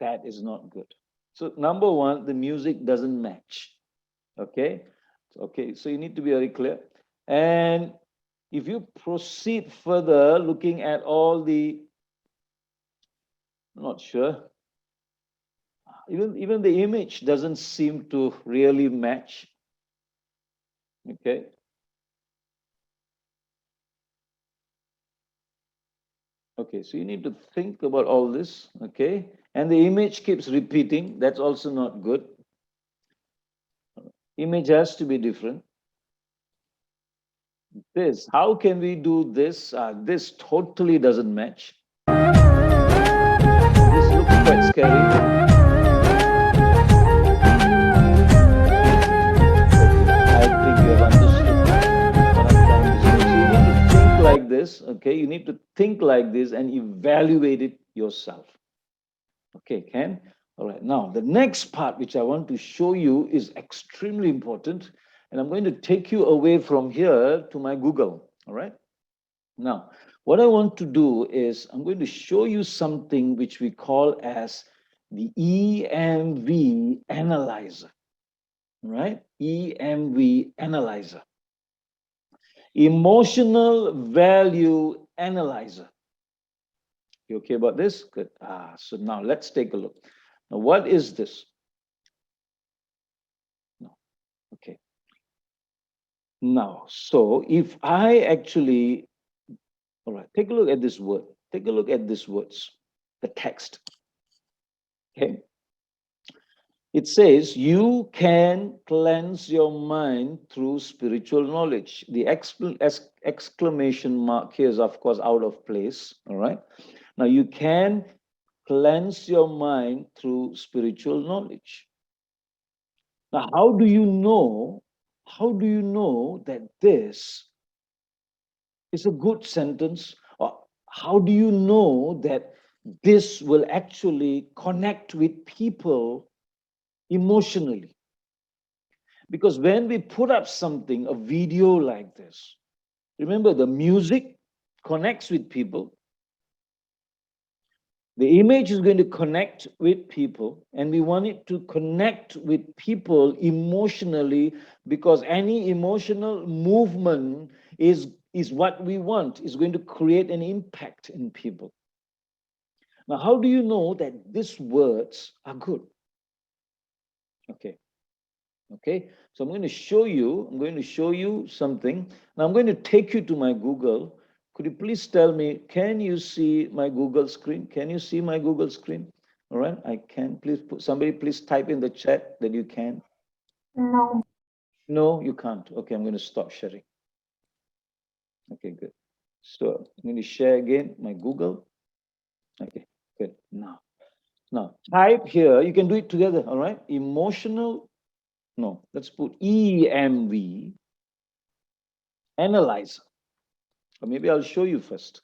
that is not good. So number one, the music doesn't match. Okay, so you need to be very clear. And if you proceed further, looking at all the, I'm not sure, even the image doesn't seem to really match. Okay. Okay, so you need to think about all this, okay? And the image keeps repeating. That's also not good. Image has to be different. This, how can we do this? This totally doesn't match. scary? Like this, okay, you need to think like this and evaluate it yourself. Okay, Ken? All right, now the next part which I want to show you is extremely important, and I'm going to take you away from here to my Google. All right, now what I want to do is I'm going to show you something which we call as the EMV analyzer. All right, EMV analyzer. Emotional value analyzer. You okay about this? Good. So now let's take a look. Now, what is this? No. Okay. Now, so if I actually, all right, take a look at this word. Take a look at these words, the text. Okay. It says, you can cleanse your mind through spiritual knowledge. The exclamation mark here is, of course, out of place. All right. Now, you can cleanse your mind through spiritual knowledge. Now, how do you know that this is a good sentence? Or how do you know that this will actually connect with people emotionally? Because when we put up something, a video like this, remember the music connects with people. The image is going to connect with people, and we want it to connect with people emotionally, because any emotional movement is what we want, is going to create an impact in people. Now, how do you know that these words are good? Okay, so I'm going to show you something. Now I'm going to take you to my Google. Could you please tell me, can you see my Google screen? Can you see my Google screen? All right, I can. Please somebody please type in the chat that you can. No. No, you can't. Okay, I'm going to stop sharing. Okay, good. So I'm going to share again my Google. Okay, good. Now type here. You can do it together. All right, emotional. No, let's put EMV analyzer. Or maybe I'll show you first.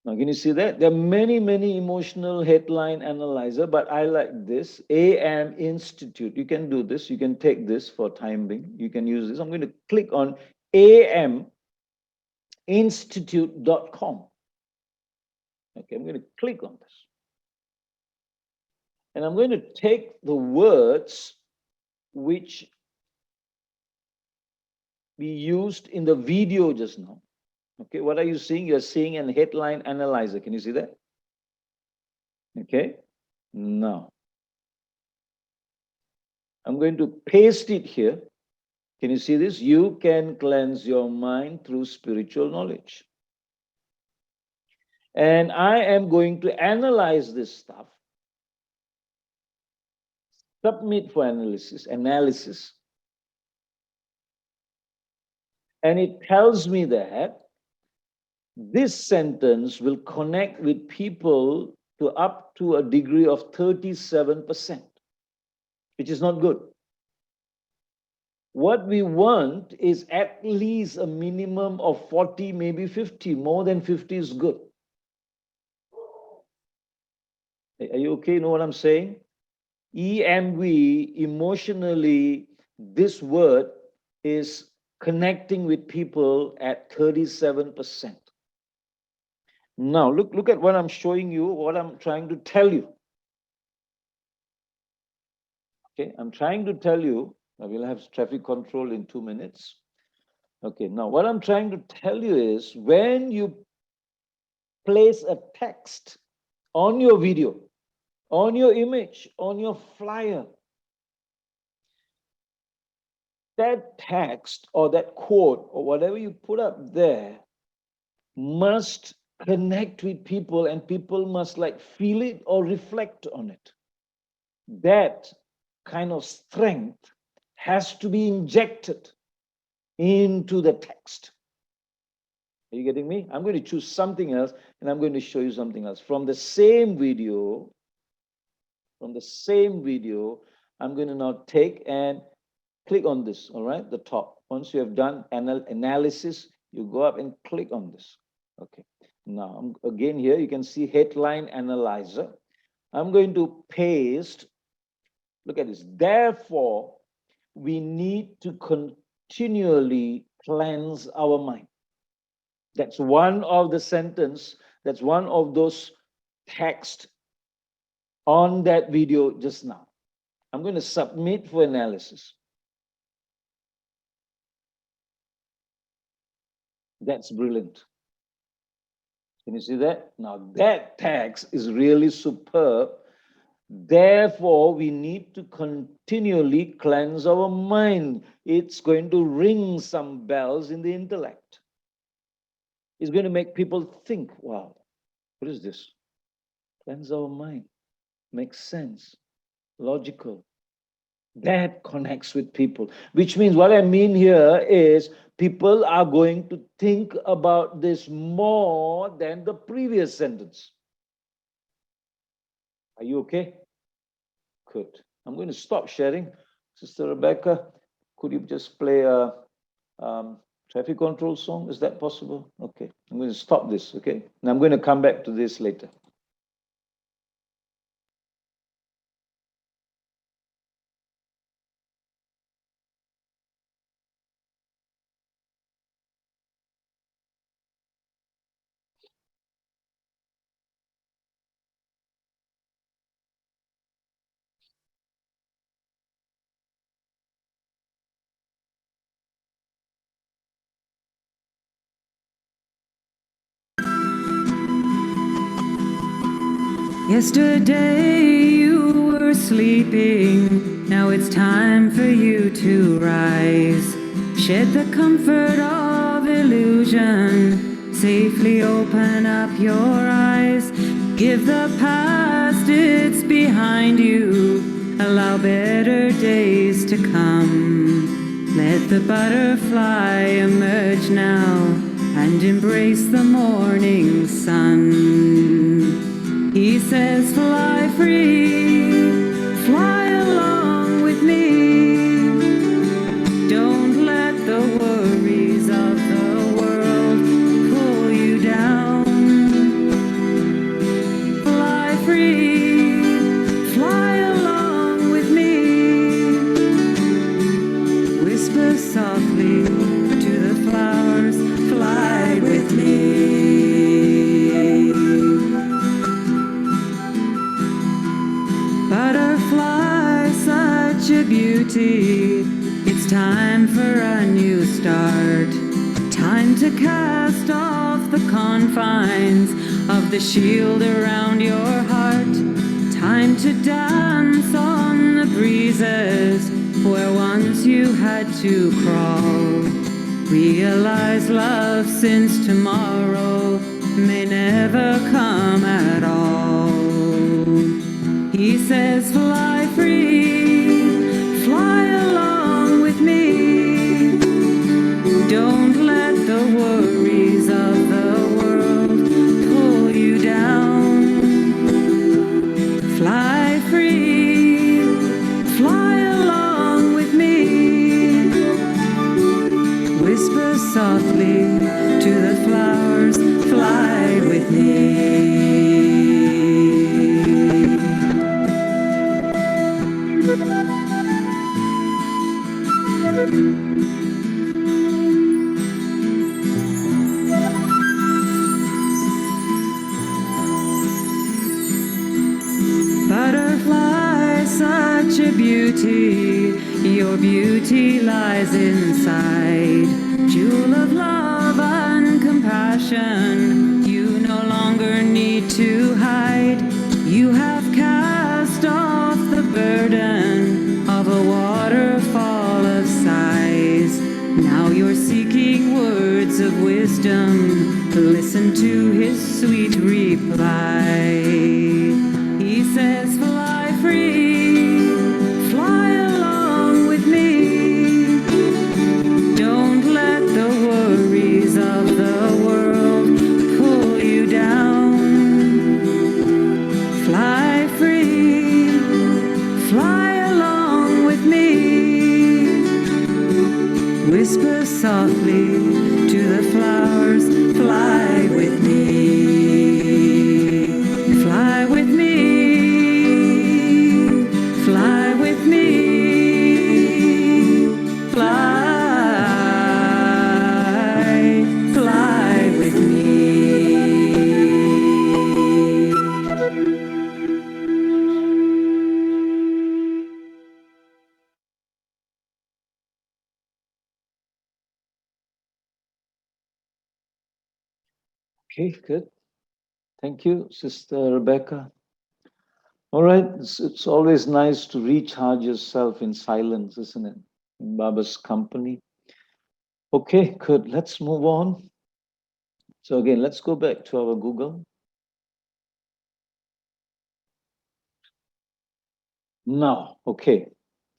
Now, can you see that? There are many emotional headline analyzer, but I like this, AM Institute. You can do this. You can take this for time being. You can use this. I'm going to click on aminstitute.com. Okay, I'm going to click on this. And I'm going to take the words which we used in the video just now. Okay, what are you seeing? You're seeing a headline analyzer. Can you see that? Okay, now I'm going to paste it here. Can you see this? You can cleanse your mind through spiritual knowledge. And I am going to analyze this stuff, submit for analysis. And it tells me that this sentence will connect with people to up to a degree of 37%, which is not good. What we want is at least a minimum of 40, maybe 50. More than 50 is good. Are you okay? You know what I'm saying? EMV, emotionally, this word is connecting with people at 37%. Now, look at what I'm showing you, what I'm trying to tell you. Okay, I'm trying to tell you, I will have traffic control in 2 minutes. Okay, now what I'm trying to tell you is when you place a text on your video, on your image, on your flyer, that text or that quote or whatever you put up there must connect with people, and people must like feel it or reflect on it. That kind of strength has to be injected into the text. Are you getting me? I'm going to choose something else and I'm going to show you something else. From the same video, I'm going to now take and click on this, all right, the top. Once you have done analysis, you go up and click on this. Okay, now again here, you can see headline analyzer. I'm going to paste, look at this. Therefore, we need to continually cleanse our mind. That's one of the sentence, that's one of those text on that video just now. I'm going to submit for analysis. That's brilliant. Can you see that? Now that text is really superb. Therefore, we need to continually cleanse our mind. It's going to ring some bells in the intellect. It's going to make people think, wow, what is this? Cleanse our mind. Makes sense. Logical. That connects with people. Which means what I mean here is people are going to think about this more than the previous sentence. Are you okay? Good. I'm going to stop sharing. Sister Rebecca, could you just play a traffic control song? Is that possible? Okay. I'm going to stop this, okay? And I'm going to come back to this later. Yesterday you were sleeping, now it's time for you to rise. Shed the comfort of illusion, safely open up your eyes. Give the past its behind you, allow better days to come. Let the butterfly emerge now and embrace the morning sun. He says, fly free, fly along with me. Don't let the worries of the world pull you down. Fly free, fly along with me. Whisper softly to the flowers, fly with me. Butterfly, such a beauty. It's time for a new start. Time to cast off the confines of the shield around your heart. Time to dance on the breezes where once you had to crawl. Realize love since tomorrow may never come at all. He says, fly free, fly along with me. Don't let the worries of the world pull you down. Fly free, fly along with me. Whisper softly to the flowers, fly with me. Butterfly, such a beauty, your beauty lies inside. Jewel of love and compassion, you no longer need to hide. You have cast off the burden of a waterfall of sighs. Now you're seeking words of wisdom, listen to his sweet reply. He says, fly free, fly along with me. Don't let the worries of the world Whisper softly to the flowers, fly with me. Fly with me. Fly with me. Fly, fly with me. Okay, good. Thank you, Sister Rebecca. All right, it's always nice to recharge yourself in silence, isn't it? In Baba's company. Okay, good. Let's move on. So again, let's go back to our Google. Now, okay.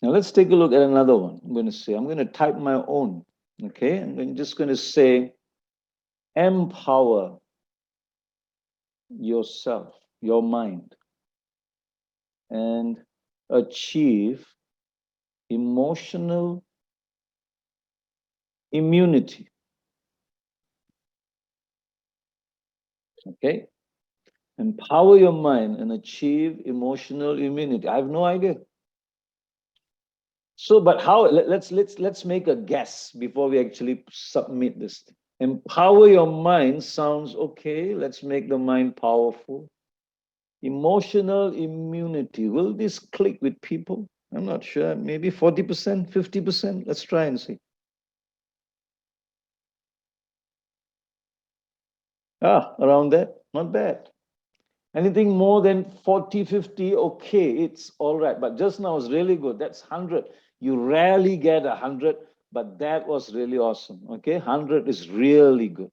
Now let's take a look at another one. I'm going to type my own. Okay, I'm just going to say, empower yourself, your mind, and achieve emotional immunity. Okay, empower your mind and achieve emotional immunity. I have no idea. So, but how? Let's make a guess before we actually submit this. Empower your mind sounds okay. Let's make the mind powerful. Emotional immunity. Will this click with people? I'm not sure. Maybe 40%, 50%. Let's try and see. Around that. Not bad. Anything more than 40, 50, okay, it's all right. But just now was really good. That's 100. You rarely get 100, but that was really awesome. Okay, 100 is really good.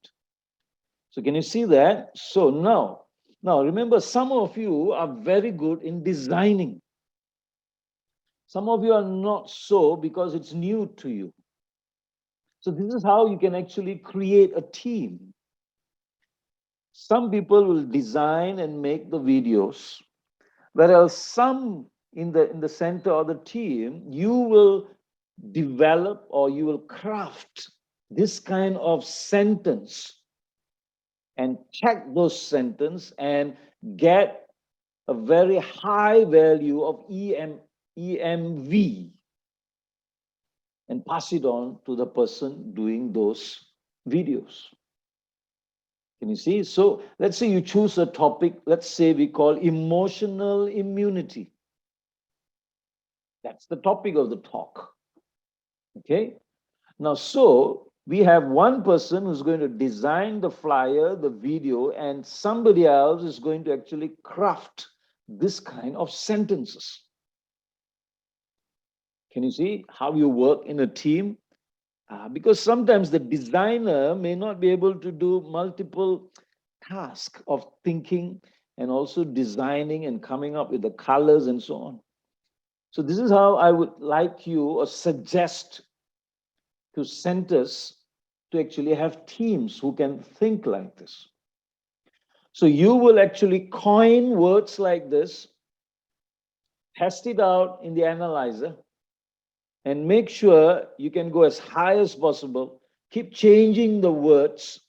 So can you see that? So now remember, some of you are very good in designing. Some of you are not so because it's new to you. So this is how you can actually create a team. Some people will design and make the videos, whereas some in the center of the team, you will develop or you will craft this kind of sentence and check those sentences and get a very high value of EMV and pass it on to the person doing those videos. Can you see? So let's say you choose a topic, let's say we call emotional immunity. That's the topic of the talk. Okay. Now, so we have one person who's going to design the flyer, the video, and somebody else is going to actually craft this kind of sentences. Can you see how you work in a team? Because sometimes the designer may not be able to do multiple tasks of thinking and also designing and coming up with the colors and so on. So this is how I would like you or suggest to centers to actually have teams who can think like this. So you will actually coin words like this, test it out in the analyzer, and make sure you can go as high as possible. Keep changing the words,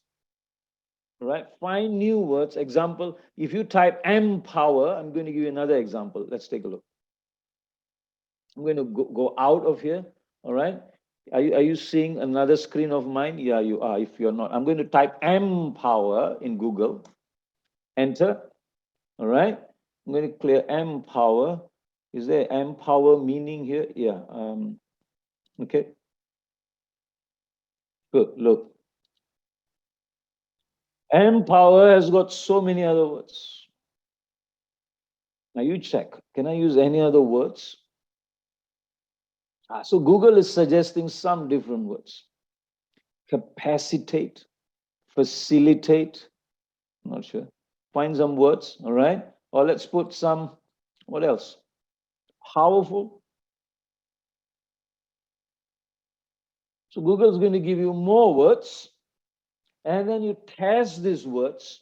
right? Find new words. Example, if you type empower, I'm going to give you another example. Let's take a look. I'm going to go out of here, all right? Are you seeing another screen of mine? Yeah, you are. If you're not, I'm going to type empower in Google. Enter. All right. I'm going to clear empower. Is there empower meaning here? Yeah. Okay. Good. Look. Empower has got so many other words. Now you check. Can I use any other words? So Google is suggesting some different words. Capacitate, facilitate. I'm not sure. Find some words, all right? Or let's put some, what else? Powerful. So Google is going to give you more words, and then you test these words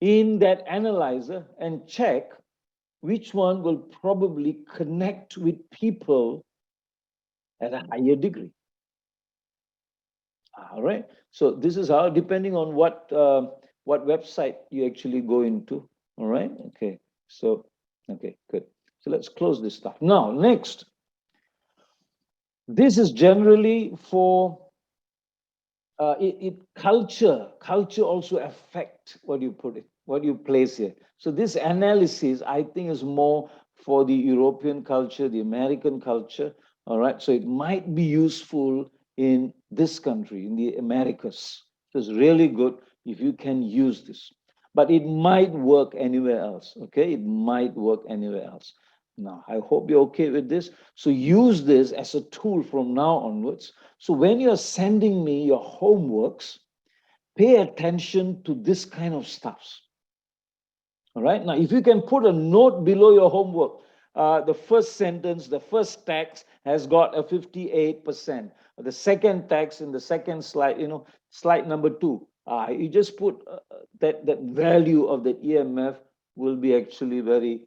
in that analyzer and check which one will probably connect with people at a higher degree. All right. So this is how, depending on what website you actually go into. All right. Okay. So, okay, good. So let's close this stuff. Now, next. This is generally for culture also affect what you put it, what you place here. So this analysis, I think, is more for the European culture, the American culture. All right. So it might be useful in this country, in the Americas. So it's really good if you can use this. But it might work anywhere else. Okay. It might work anywhere else. Now, I hope you're okay with this. So use this as a tool from now onwards. So when you're sending me your homeworks, pay attention to this kind of stuff. All right. Now, if you can put a note below your homework, the first sentence, the first text has got a 58%. The second text in the second slide, slide number 2, you just put that value of the EMF will be actually very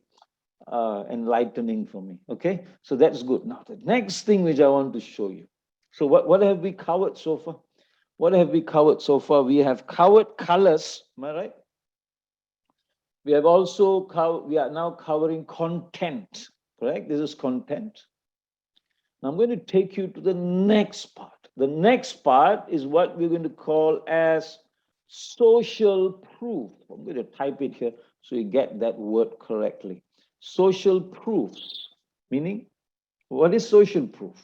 enlightening for me. Okay, so that's good. Now the next thing which I want to show you. So what have we covered so far? What have we covered so far? We have covered colors. Am I right? We have also we are now covering content. Correct? This is content. Now I'm going to take you to the next part. The next part is what we're going to call as social proof. I'm going to type it here so you get that word correctly. Social proofs, meaning what is social proof?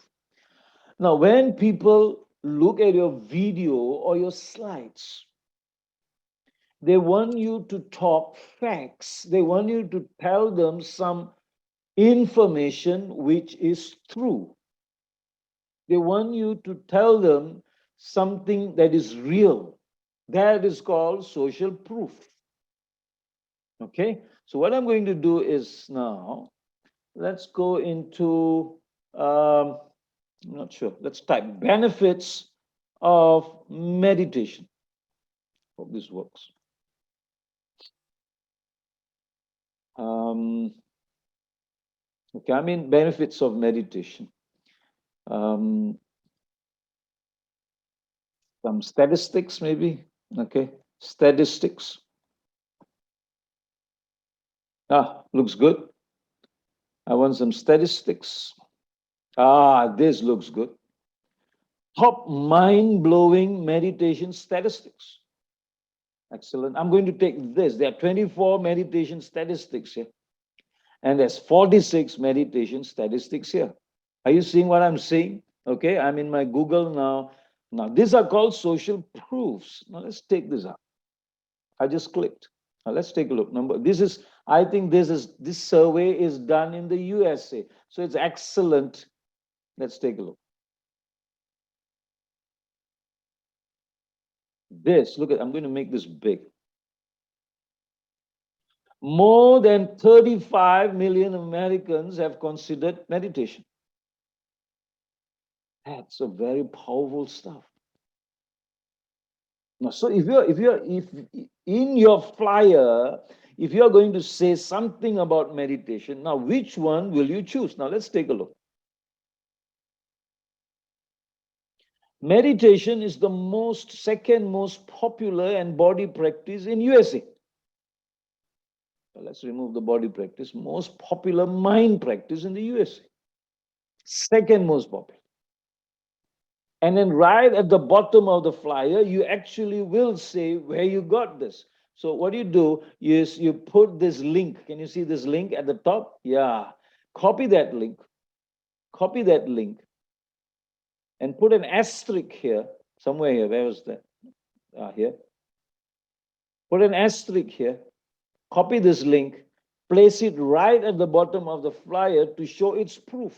Now, when people look at your video or your slides, they want you to talk facts. They want you to tell them some information which is true. They want you to tell them something that is real. That is called social proof. Okay, so what I'm going to do is now, let's go into, I'm not sure, let's type benefits of meditation. Hope this works. Okay, I mean benefits of meditation. Some statistics maybe, okay, statistics. Looks good. I want some statistics. This looks good. Top mind-blowing meditation statistics. Excellent. I'm going to take this. There are 24 meditation statistics here. And there's 46 meditation statistics here. Are you seeing what I'm saying? Okay, I'm in my Google now. Now, these are called social proofs. Now, let's take this out. I just clicked. Now, let's take a look. I think this survey is done in the USA. So it's excellent. Let's take a look. I'm going to make this big. More than 35 million Americans have considered meditation. That's a very powerful stuff. Now, so if in your flyer, if you're going to say something about meditation, now which one will you choose? Now let's take a look. Meditation is the second most popular and body practice in USA. Let's remove the body practice. Most popular mind practice in the USA. Second most popular. And then right at the bottom of the flyer, you actually will say where you got this. So what you do is you put this link. Can you see this link at the top? Yeah. Copy that link. Copy that link. And put an asterisk here. Somewhere here. Where was that? Here. Put an asterisk here. Copy this link. Place it right at the bottom of the flyer to show its proof.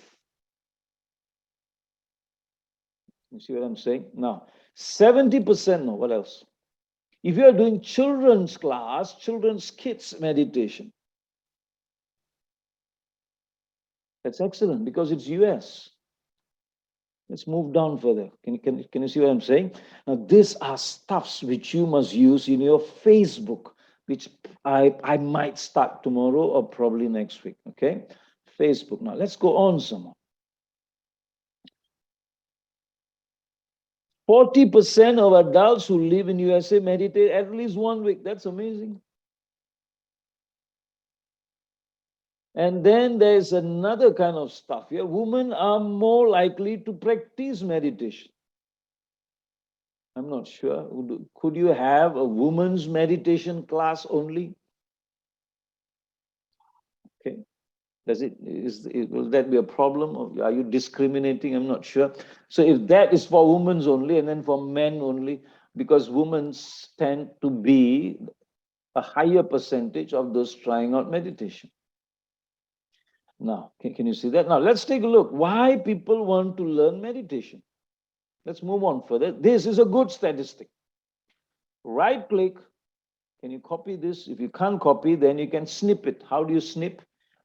You see what I'm saying? Now, 70%, no, what else? If you are doing children's class, children's kids meditation, that's excellent because it's US. Let's move down further. Can you see what I'm saying? Now, these are stuffs which you must use in your Facebook, which I might start tomorrow or probably next week, okay? Facebook. Now, let's go on some more. 40% of adults who live in USA meditate at least 1 week. That's amazing. And then there's another kind of stuff here. Women are more likely to practice meditation. I'm not sure. Could you have a woman's meditation class only? Okay. Will that be a problem? Or are you discriminating? I'm not sure. So if that is for women only and then for men only, because women tend to be a higher percentage of those trying out meditation. Now, can you see that? Now, let's take a look. Why people want to learn meditation? Let's move on further. This is a good statistic. Right click. Can you copy this? If you can't copy, then you can snip it. How do you snip?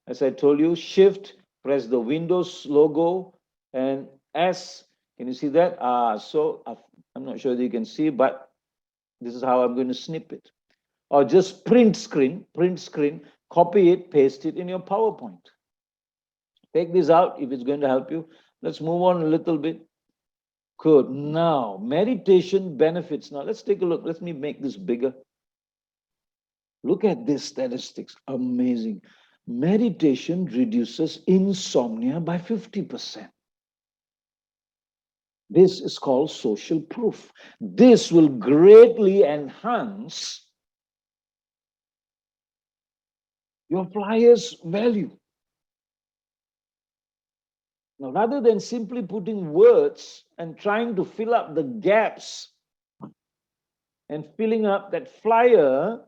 As I told you, Shift, press the Windows logo, and S. Can you see that? So I'm not sure that you can see, but this is how I'm going to snip it. Or just print screen, copy it, paste it in your PowerPoint. Take this out if it's going to help you. Let's move on a little bit. Good. Now, meditation benefits. Now, let's take a look. Let me make this bigger. Look at these statistics. Amazing. Meditation reduces insomnia by 50%. This is called social proof. This will greatly enhance your flyer's value. Now, rather than simply putting words and trying to fill up the gaps and filling up that flyer,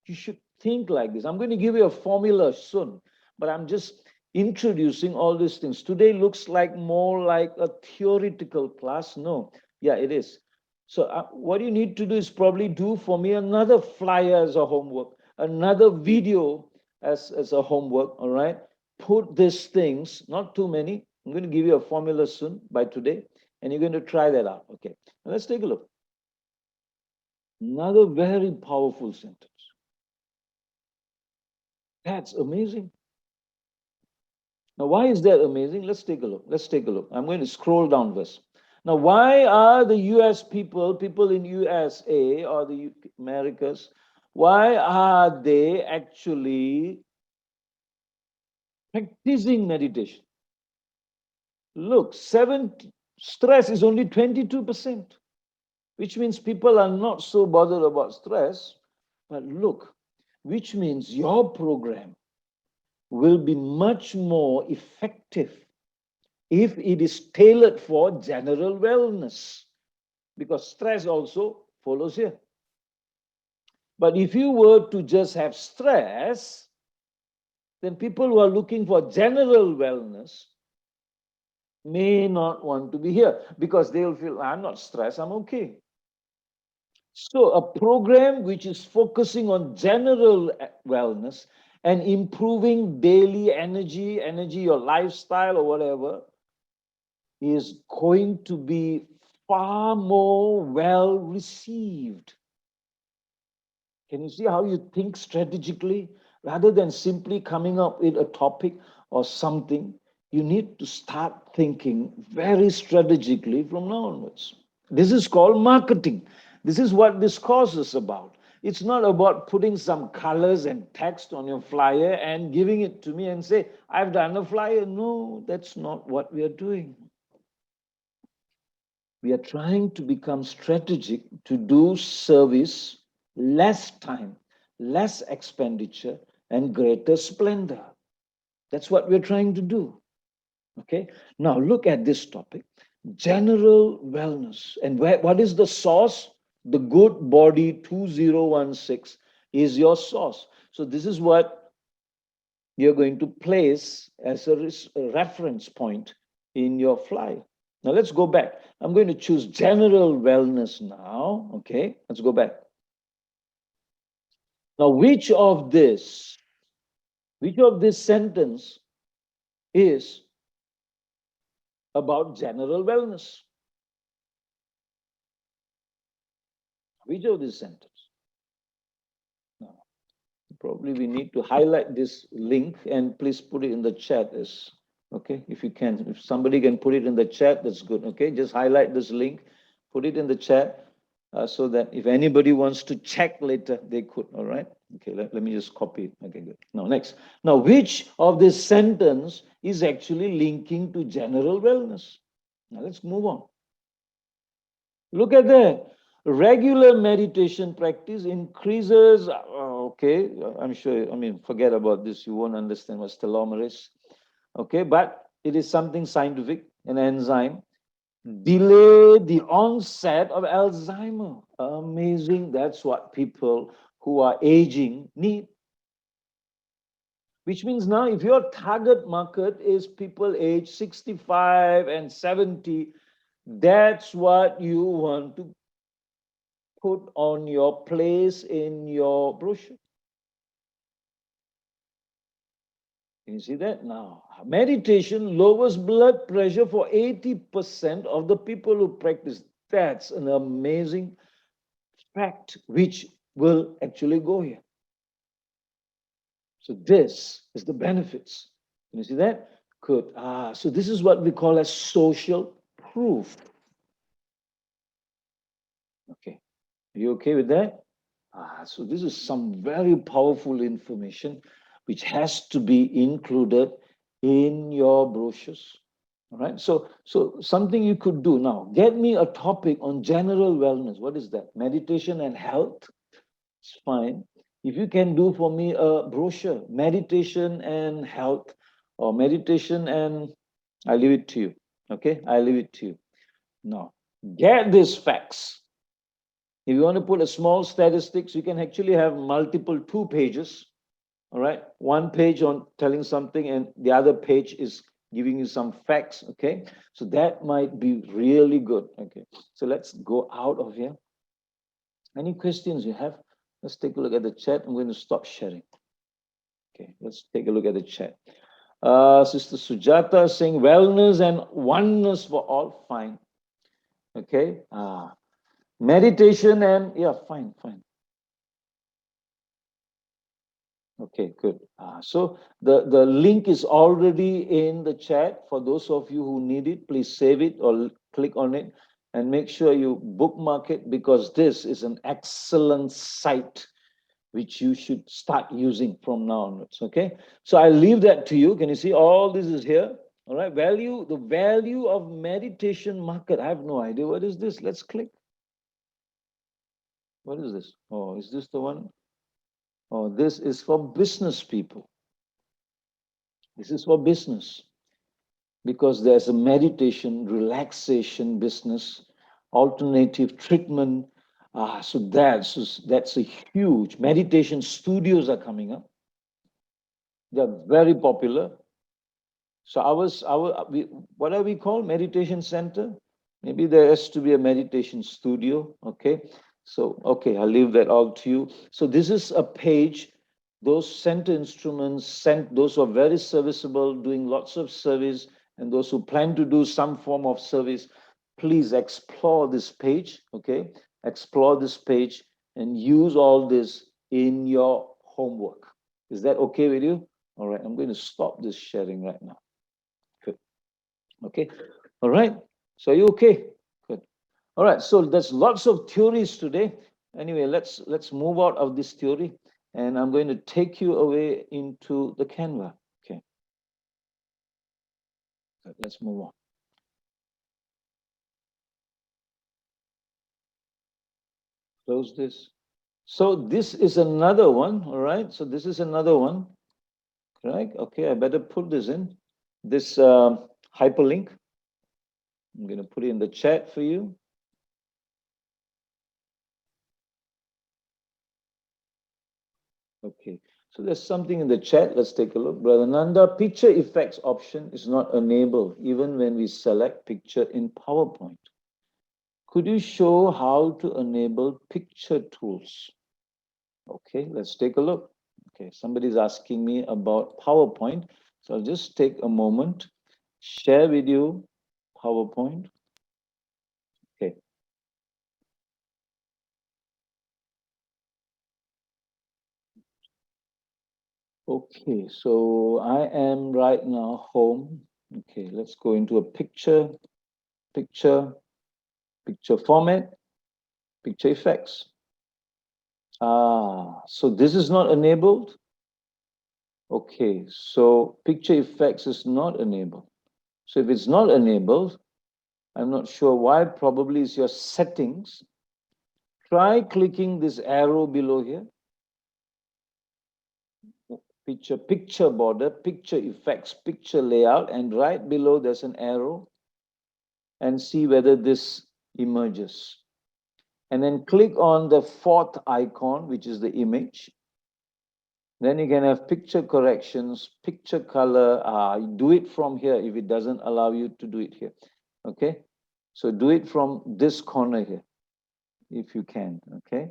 you should think like this. I'm going to give you a formula soon, but I'm just introducing all these things. Today looks like more like a theoretical class. No, yeah, it is. So what you need to do is probably do for me another flyer as a homework, another video as a homework, all right? Put these things, not too many. I'm going to give you a formula soon by today, and you're going to try that out. Okay, now let's take a look. Another very powerful sentence. That's amazing. Now, why is that amazing? Let's take a look. Let's take a look. I'm going to scroll down this. Now, why are the US people in USA or the Americas, why are they actually practicing meditation? Look, stress is only 22%, which means people are not so bothered about stress. But look, which means your program will be much more effective if it is tailored for general wellness, because stress also follows here. But if you were to just have stress, then people who are looking for general wellness may not want to be here because they'll feel, I'm not stressed, I'm okay. So a program which is focusing on general wellness and improving daily energy, your lifestyle or whatever, is going to be far more well received. Can you see how you think strategically? Rather than simply coming up with a topic or something, you need to start thinking very strategically from now onwards. This is called marketing. This is what this course is about. It's not about putting some colors and text on your flyer and giving it to me and say, I've done a flyer. No, that's not what we are doing. We are trying to become strategic to do service, less time, less expenditure, and greater splendor. That's what we're trying to do. Okay, now look at this topic, general wellness. And what is the source? The Good Body 2016 is your source. So this is what you're going to place as a reference point in your flyer. Now let's go back. I'm going to choose general wellness now. Okay, let's go back. Now, which of this sentence is about general wellness? Which of this sentence? Now, probably we need to highlight this link and please put it in the chat as, okay, if you can. If somebody can put it in the chat, that's good. Okay, just highlight this link put it in the chat so that if anybody wants to check later, they could. All right. Okay, let me just copy it. Okay, good. Now, next. Now, which of this sentence is actually linking to general wellness? Now, let's move on. Look at that. Regular meditation practice increases. Okay, I'm sure. I mean, forget about this. You won't understand what's telomerase. Okay, but it is something scientific, an enzyme. Delay the onset of Alzheimer. Amazing. That's what people who are aging need. Which means now if your target market is people age 65 and 70, that's what you want to put on your place in your brochure. Can you see that? Now, meditation lowers blood pressure for 80% of the people who practice. That's an amazing fact which will actually go here. So this is the benefits. Can you see that? Good. So this is what we call as social proof. Okay. Are you okay with that? So this is some very powerful information which has to be included in your brochures. All right. So something you could do now, get me a topic on general wellness. What is that? Meditation and health. It's fine. If you can do for me a brochure, meditation and health, or meditation and I leave it to you. Okay, I leave it to you. Now, get these facts. If you want to put a small statistics, you can actually have multiple 2 pages. All right, 1 page on telling something, and the other page is giving you some facts. Okay, so that might be really good. Okay, so let's go out of here. Any questions you have? Let's take a look at the chat. I'm going to stop sharing. Okay, let's take a look at the chat. Sister Sujata saying wellness and oneness for all. Fine. Okay. Meditation and yeah, fine. Okay, good. So the link is already in the chat. For those of you who need it, please save it or click on it and make sure you bookmark it, because this is an excellent site which you should start using from now onwards. Okay, so I leave that to you. Can you see all this is here? All right, the value of meditation market. I have no idea. What is this? Let's click. What is this? Oh, is this the one? Oh, this is for business people. This is for business, because there's a meditation, relaxation business, alternative treatment. So that's a huge meditation studios are coming up. They're very popular. So what are we called? Meditation center. Maybe there has to be a meditation studio. Okay. So okay, I'll leave that all to you. So this is a page. Those center instruments, those who are very serviceable, doing lots of service, and those who plan to do some form of service, please explore this page. Okay, explore this page and use all this in your homework. Is that okay with you? All right, I'm going to stop this sharing right now. Good. Okay. All right. So are you okay? Good. All right. So there's lots of theories today. Anyway, let's move out of this theory, and I'm going to take you away into the Canva. Okay. Good. Let's move on. Close this. So this is another one. All right. So this is another one. Correct. Okay. I better put this in. This hyperlink. I'm going to put it in the chat for you. Okay, so there's something in the chat. Let's take a look. Brother Nanda, picture effects option is not enabled even when we select picture in PowerPoint. Could you show how to enable picture tools? Okay, let's take a look. Okay, somebody's asking me about PowerPoint. So I'll just take a moment, share with you PowerPoint. Okay. Okay, so I am right now home. Okay, let's go into a picture. Picture format, picture effects. So this is not enabled. Okay, so picture effects is not enabled. So if it's not enabled, I'm not sure why, probably it's your settings. Try clicking this arrow below here. Picture border, picture effects, picture layout, and right below there's an arrow, and see whether this emerges. And then click on the fourth icon, which is the image. Then you can have picture corrections, picture color. Do it from here if it doesn't allow you to do it here. Okay, so do it from this corner here if you can. Okay.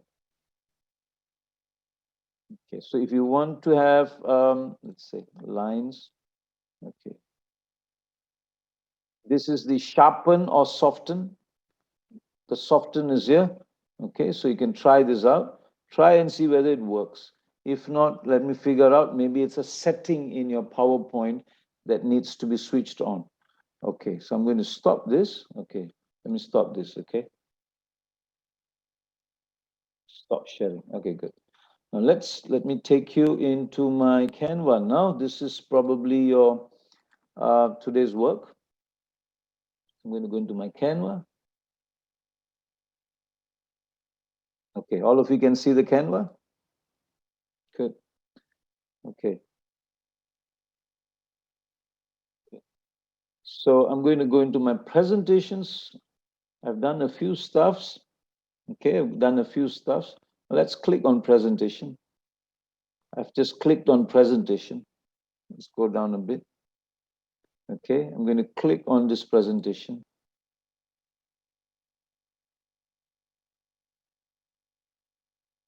Okay, so if you want to have, let's say, lines. Okay. This is the sharpen or soften. The soften is here. Okay, so you can try this out. Try and see whether it works. If not, let me figure out. Maybe it's a setting in your PowerPoint that needs to be switched on. Okay, so I'm going to stop this. Okay, let me stop this. Okay. Stop sharing. Okay, good. Now let me take you into my Canva. Now this is probably your today's work. I'm going to go into my Canva. Okay, all of you can see the Canva? Good. Okay. So I'm going to go into my presentations. I've done a few stuffs. Okay, I've done a few stuffs. Let's click on presentation. I've just clicked on presentation. Let's go down a bit. Okay, I'm going to click on this presentation.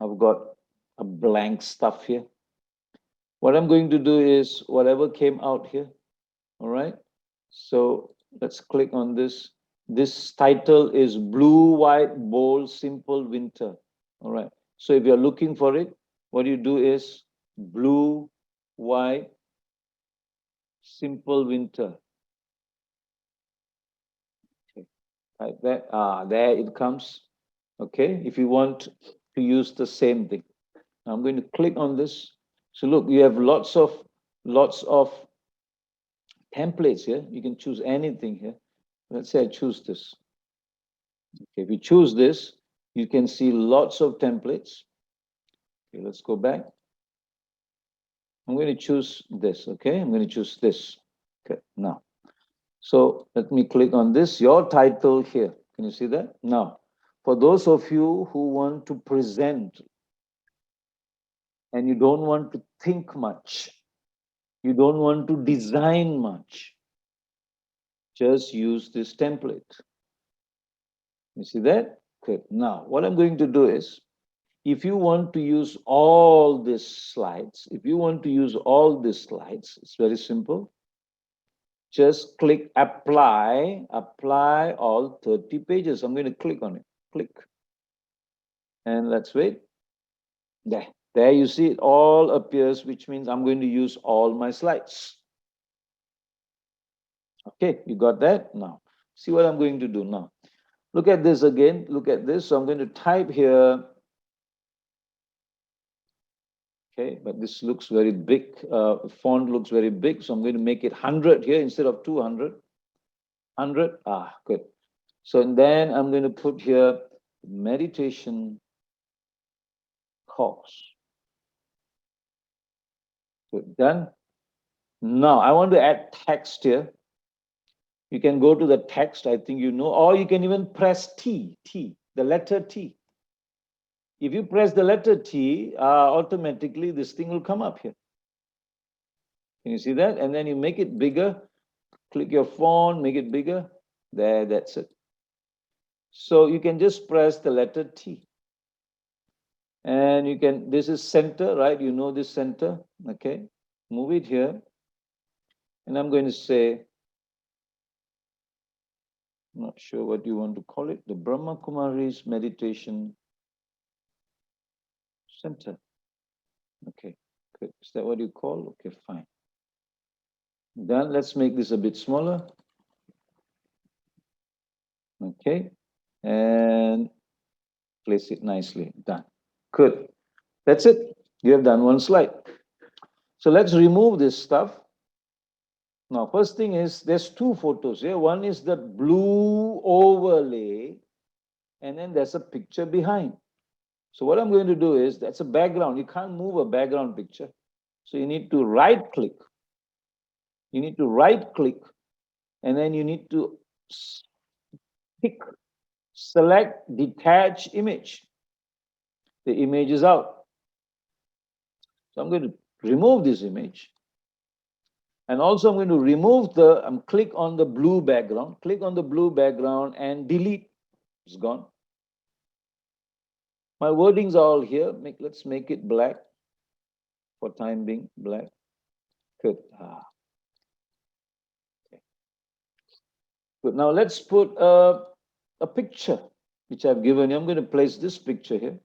I've got a blank stuff here. What I'm going to do is whatever came out here. All right. So let's click on this. This title is Blue, White, Bold, Simple Winter. All right. So if you're looking for it, what you do is blue, white, simple winter. Okay. Like that. There it comes. Okay. If you want to use the same thing. Now I'm going to click on this. So look, you have lots of templates here. You can choose anything here. Let's say I choose this. Okay, if you choose this, you can see lots of templates. Okay, let's go back. I'm going to choose this. Okay, I'm going to choose this. Okay, now. So let me click on this, your title here. Can you see that? Now, for those of you who want to present and you don't want to think much, you don't want to design much, just use this template. You see that? Okay. Now, what I'm going to do is, if you want to use all these slides, it's very simple. Just click apply all 30 pages. I'm going to click on it. Click. And let's wait. There you see it all appears, which means I'm going to use all my slides. Okay, you got that? Now, see what I'm going to do now. Look at this again. Look at this. So I'm going to type here. Okay, but this looks very big. Font looks very big. So I'm going to make it 100 here instead of 200. 100. Good. So and then I'm going to put here meditation course. Good. Done. Now I want to add text here. You can go to the text, I think you know, or you can even press T, the letter T. If you press the letter T, automatically this thing will come up here. Can you see that? And then you make it bigger. Click your font, make it bigger. There, that's it. So you can just press the letter T. And you can, this is center, right? You know this center, okay? Move it here. And I'm going to say, I'm not sure what you want to call it, the Brahma Kumari's Meditation Center. Okay, good. Is that what you call? Okay, fine. Then let's make this a bit smaller. Okay, and place it nicely. Done. Good. That's it. You have done one slide. So let's remove this stuff. Now, first thing is there's two photos here. One is the blue overlay, and then there's a picture behind. So what I'm going to do is, that's a background. You can't move a background picture. So you need to right click. You need to right click, and then you need to pick, select detach image. The image is out. So I'm going to remove this image. And also I'm going to remove click on the blue background, click on the blue background and delete. It's gone. My wordings are all here. Let's make it black for time being, black. Good. Okay. Good. Now let's put a picture which I've given you. I'm going to place this picture here.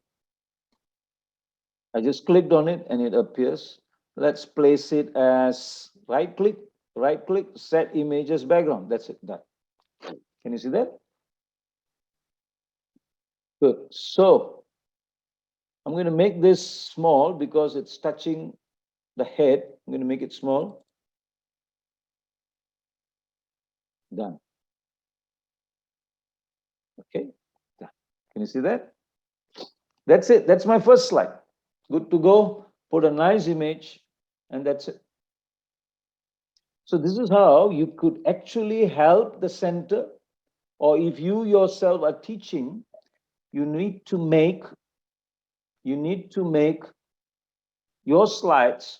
I just clicked on it and it appears. Let's place it as right click, set image as background. That's it, done. Can you see that? Good. So I'm going to make this small because it's touching the head. I'm going to make it small. Done. Okay, done. Can you see that? That's it. That's my first slide. Good to go. Put a nice image, and that's it. So this is how you could actually help the center, or if you yourself are teaching, you need to make your slides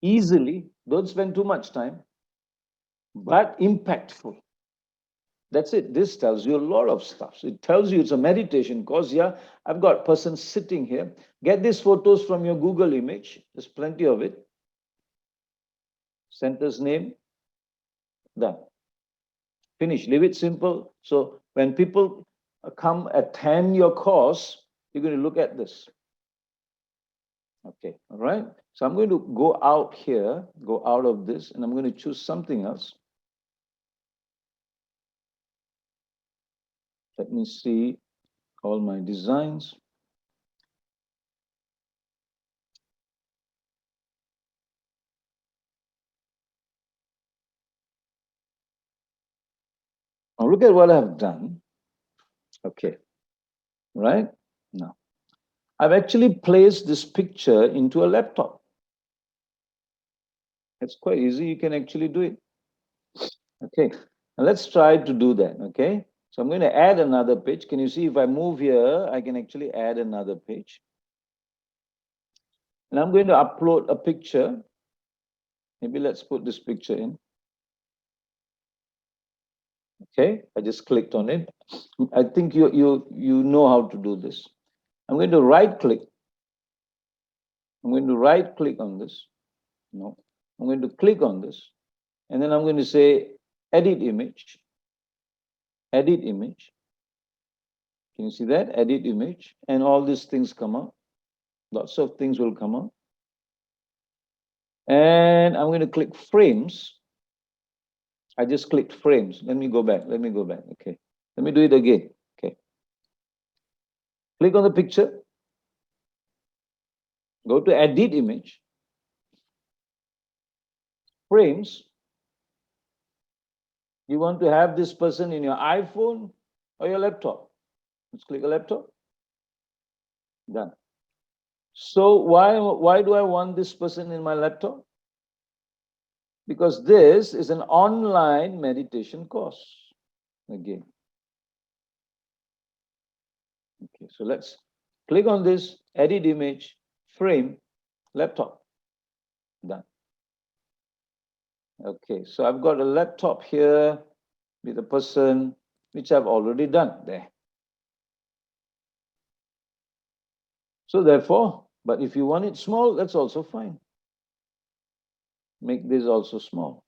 easily. Don't spend too much time, but impactful. That's it. This tells you a lot of stuff. So it tells you it's a meditation course. Yeah, I've got person sitting here. Get these photos from your Google image. There's plenty of it. Center's name. Done. Finish. Leave it simple. So when people come attend your course, you're going to look at this. Okay. All right. So I'm going to go out here, go out of this, and I'm going to choose something else. Let me see all my designs. Now look at what I've done. Okay, right? Now, I've actually placed this picture into a laptop. It's quite easy. You can actually do it. Okay, now let's try to do that. Okay, so I'm going to add another page. Can you see if I move here, I can actually add another page. And I'm going to upload a picture. Maybe let's put this picture in. Okay, I just clicked on it. I think you know how to do this. I'm going to right click. I'm going to right click on this. No, I'm going to click on this. And then I'm going to say edit image. Edit image. Can you see that? Edit image. And all these things come out. Lots of things will come out. And I'm going to click frames. I just clicked frames. Let me go back. Let me go back. Okay. Let me do it again. Okay. Click on the picture. Go to edit image. Frames. You want to have this person in your iPhone or your laptop? Let's click a laptop. Done. So why do I want this person in my laptop? Because this is an online meditation course. Again. Okay, so let's click on this, edit image, frame, laptop. Done. Okay, so I've got a laptop here with a person, which I've already done there. So therefore, but if you want it small, that's also fine. Make this also small.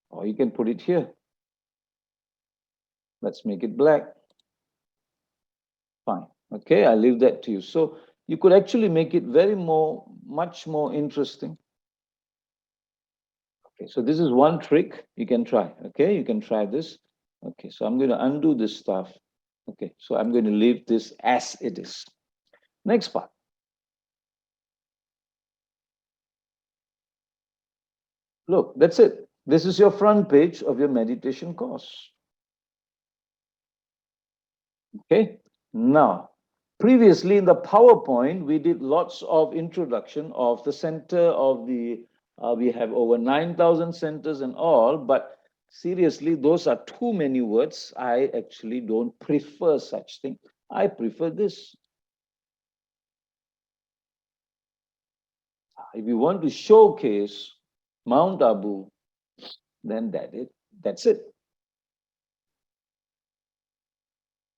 Or you can put it here. Let's make it black. Fine. Okay, I'll leave that to you. So you could actually make it much more interesting. Okay, so this is one trick you can try. Okay, you can try this. Okay, so I'm going to undo this stuff. Okay, so I'm going to leave this as it is. Next part. Look, that's it. This is your front page of your meditation course. Okay, now, previously in the PowerPoint, we did lots of introduction of the center of the, we have over 9,000 centers and all, but seriously, those are too many words. I actually don't prefer such thing. I prefer this. If you want to showcase Mount Abu, then that's it.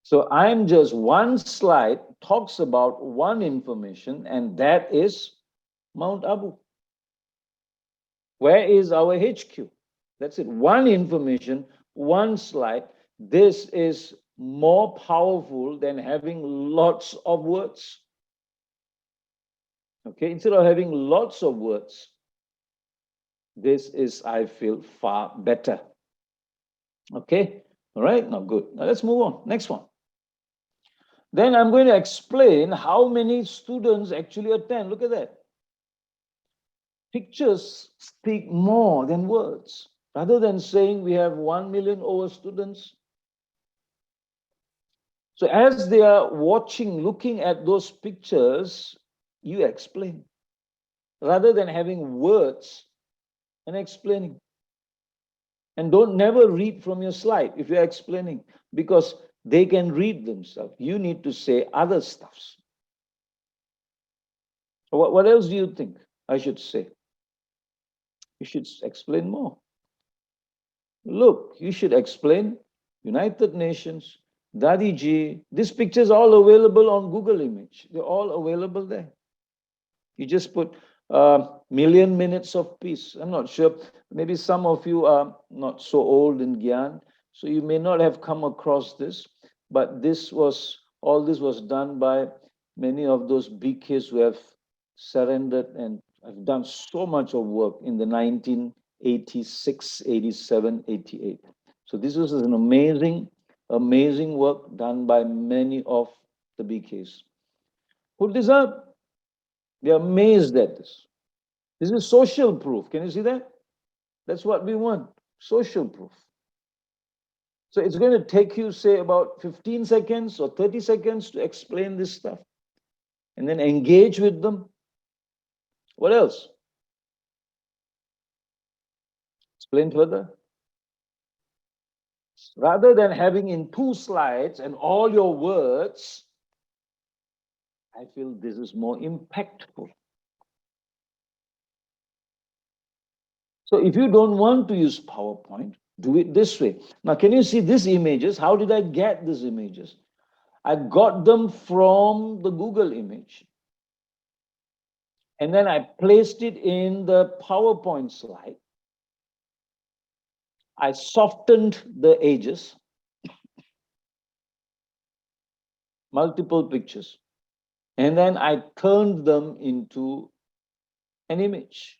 So I'm just one slide talks about one information, and that is Mount Abu. Where is our HQ? That's it. One information, one slide. This is more powerful than having lots of words. Okay, instead of having lots of words, this is, I feel, far better. Okay, all right, now good. Now let's move on. Next one. Then I'm going to explain how many students actually attend. Look at that. Pictures speak more than words. Rather than saying we have 1 million over students. So as they are watching, looking at those pictures, you explain. Rather than having words and explaining. And don't never read from your slide if you're explaining, because they can read themselves. You need to say other stuffs. What else do you think I should say? You should explain more. Look, you should explain United Nations, Dadiji. These pictures are all available on Google Image. They're all available there. You just put million minutes of peace. I'm not sure. Maybe some of you are not so old in Gyan, so you may not have come across this. But all this was done by many of those BKs who have surrendered and have done so much of work in the 1986, 87, 88. So this was an amazing, amazing work done by many of the BKs. Put this up. They're amazed at this. This is social proof. Can you see that? That's what we want, social proof. So it's going to take you, say, about 15 seconds or 30 seconds to explain this stuff. And then engage with them. What else? Explain further. Rather than having in 2 slides and all your words, I feel this is more impactful. So if you don't want to use PowerPoint, do it this way. Now, can you see these images? How did I get these images? I got them from the Google image. And then I placed it in the PowerPoint slide. I softened the edges, multiple pictures. And then I turned them into an image.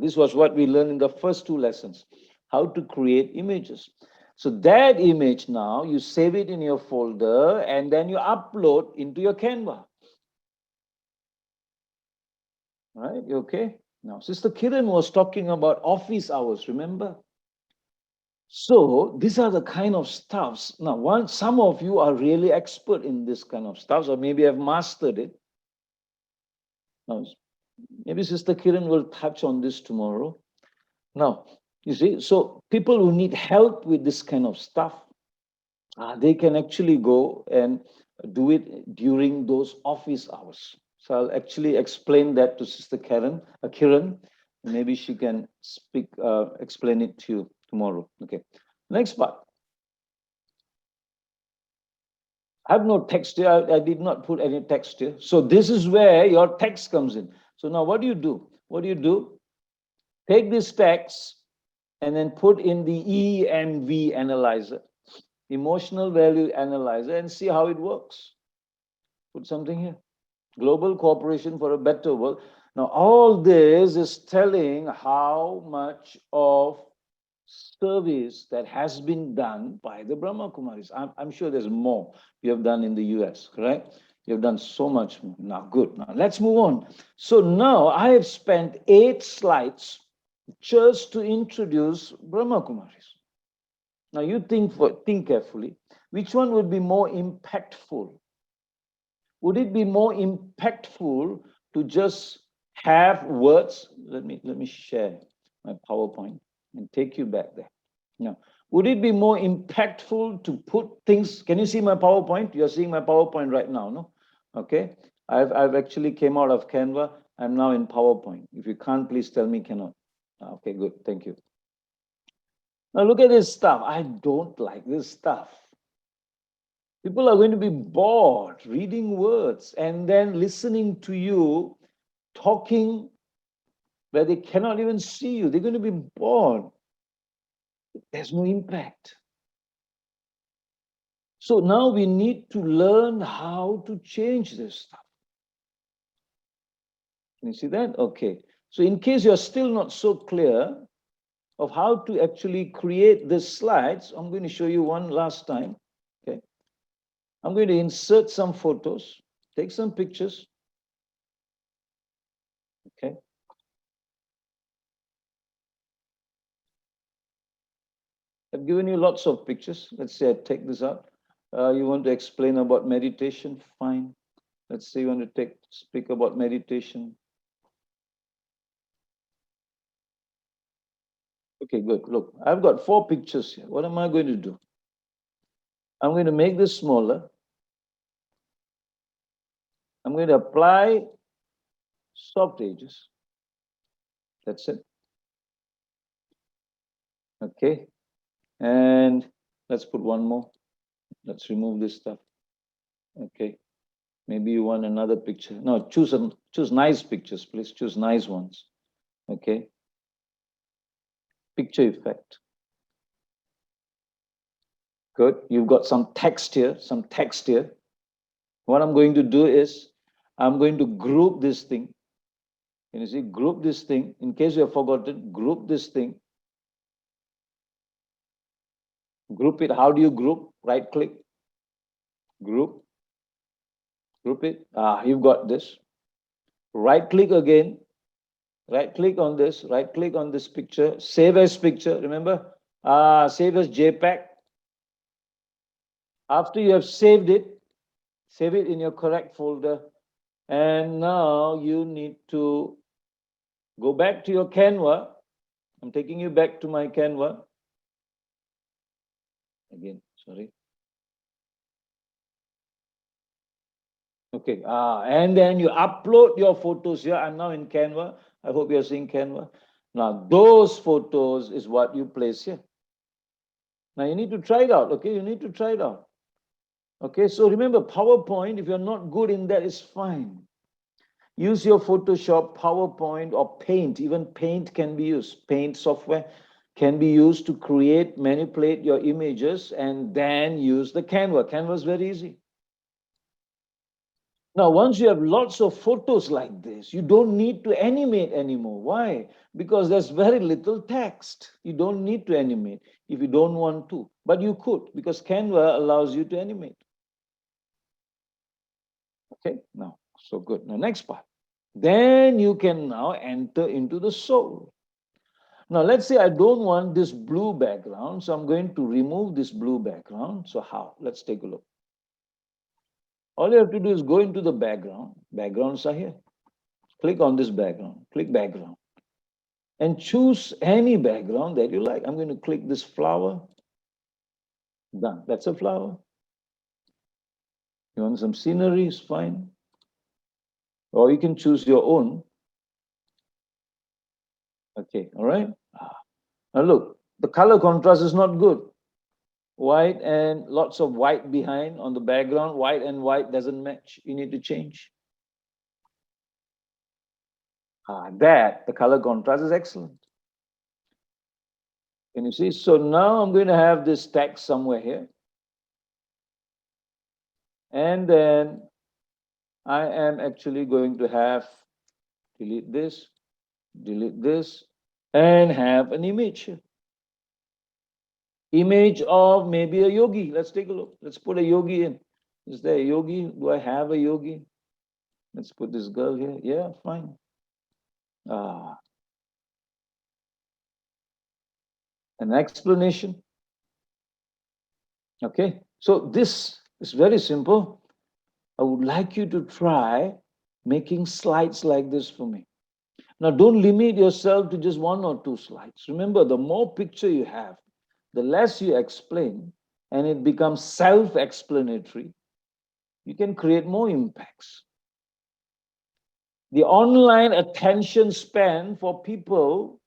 This was what we learned in the first 2 lessons, how to create images. So that image now, you save it in your folder and then you upload into your Canva. Right, you okay? Now, Sister Kiran was talking about office hours, remember? So these are the kind of stuffs. Now, some of you are really expert in this kind of stuff, or maybe have mastered it. Now, maybe Sister Kiran will touch on this tomorrow. Now, you see, so people who need help with this kind of stuff, they can actually go and do it during those office hours. So I'll actually explain that to Sister Kiran. Maybe she can explain it to you tomorrow. Okay, next part. I have no text here. I did not put any text here. So this is where your text comes in. So now what do you do? What do you do? Take this text and then put in the EMV analyzer, emotional value analyzer, and see how it works. Put something here. Global Cooperation for a Better World. Now, all this is telling how much of service that has been done by the Brahma Kumaris. I'm sure there's more you have done in the US, correct? You have done so much more. Now, good. Now, let's move on. So now I have spent 8 slides just to introduce Brahma Kumaris. Now, you think carefully. Which one would be more impactful? Would it be more impactful to just have words? Let me share my PowerPoint and take you back there. Now, would it be more impactful to put things? Can you see my PowerPoint? You're seeing my PowerPoint right now, no? Okay. I've actually came out of Canva. I'm now in PowerPoint. If you can't, please tell me cannot. Okay, good. Thank you. Now look at this stuff. I don't like this stuff. People are going to be bored reading words and then listening to you talking where they cannot even see you. They're going to be bored. There's no impact. So now we need to learn how to change this stuff. Can you see that? Okay. So in case you're still not so clear of how to actually create these slides, I'm going to show you one last time. Okay. I'm going to insert some photos, take some pictures. Okay. I've given you lots of pictures. Let's say I take this out. You want to explain about meditation? Fine. Let's say you want to speak about meditation. Okay, good. Look, I've got 4 pictures here. What am I going to do? I'm going to make this smaller. I'm going to apply soft edges. That's it. Okay. And let's put one more. Let's remove this stuff. Okay. Maybe you want another picture. No, choose nice pictures, please. Choose nice ones. Okay. Picture effect. Good. You've got some text here, What I'm going to do is I'm going to group this thing. Can you see? Group this thing. In case you have forgotten, group this thing. Group it. How do you group? Right click. Group. Group it. You've got this. Right click again. Right click on this. Right click on this picture. Save as picture. Remember? Save as JPEG. After you have saved it, save it in your correct folder. And now you need to go back to your Canva. I'm taking you back to my Canva. Again, sorry. Okay, and then you upload your photos here. I'm now in Canva. I hope you're seeing Canva. Now, those photos is what you place here. Now, you need to try it out, okay? You need to try it out. Okay, so remember, PowerPoint, if you're not good in that, it's fine. Use your Photoshop, PowerPoint, or Paint. Even Paint can be used. Paint software can be used to create, manipulate your images, and then use the Canva. Canva is very easy. Now, once you have lots of photos like this, you don't need to animate anymore. Why? Because there's very little text. You don't need to animate if you don't want to. But you could, because Canva allows you to animate. Okay, now, so good. Now, next part. Then you can now enter into the soul. Now, let's say I don't want this blue background, so I'm going to remove this blue background. So how? Let's take a look. All you have to do is go into the background. Backgrounds are here. Click on this background. Click background. And choose any background that you like. I'm going to click this flower. Done. That's a flower. You want some scenery? It's fine. Or you can choose your own. Okay, all right. Now look, the color contrast is not good. White and lots of white behind on the background. White and white doesn't match. You need to change. The color contrast is excellent. Can you see? So now I'm going to have this text somewhere here. And then I am actually going to have delete this, and have an image. Image of maybe a yogi. Let's take a look. Let's put a yogi in. Is there a yogi? Do I have a yogi? Let's put this girl here. Yeah, fine. An explanation. Okay, so this is very simple. I would like you to try making slides like this for me. Now, don't limit yourself to just 1 or 2 slides. Remember, the more picture you have, the less you explain, and it becomes self-explanatory, you can create more impacts. The online attention span for people,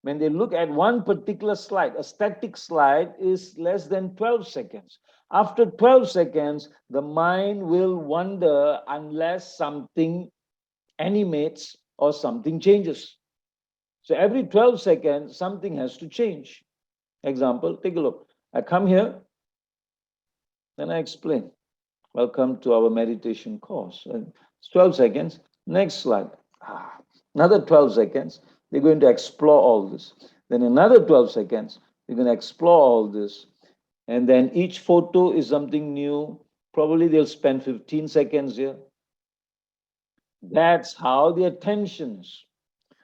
when they look at one particular slide, a static slide, is less than 12 seconds. After 12 seconds, the mind will wander unless something animates or something changes. So every 12 seconds, something has to change. Example, take a look. I come here, then I explain. Welcome to our meditation course. And it's 12 seconds. Next slide. Another 12 seconds. They're going to explore all this. Then another 12 seconds. They're going to explore all this. And then each photo is something new. Probably they'll spend 15 seconds here. That's how the attention is.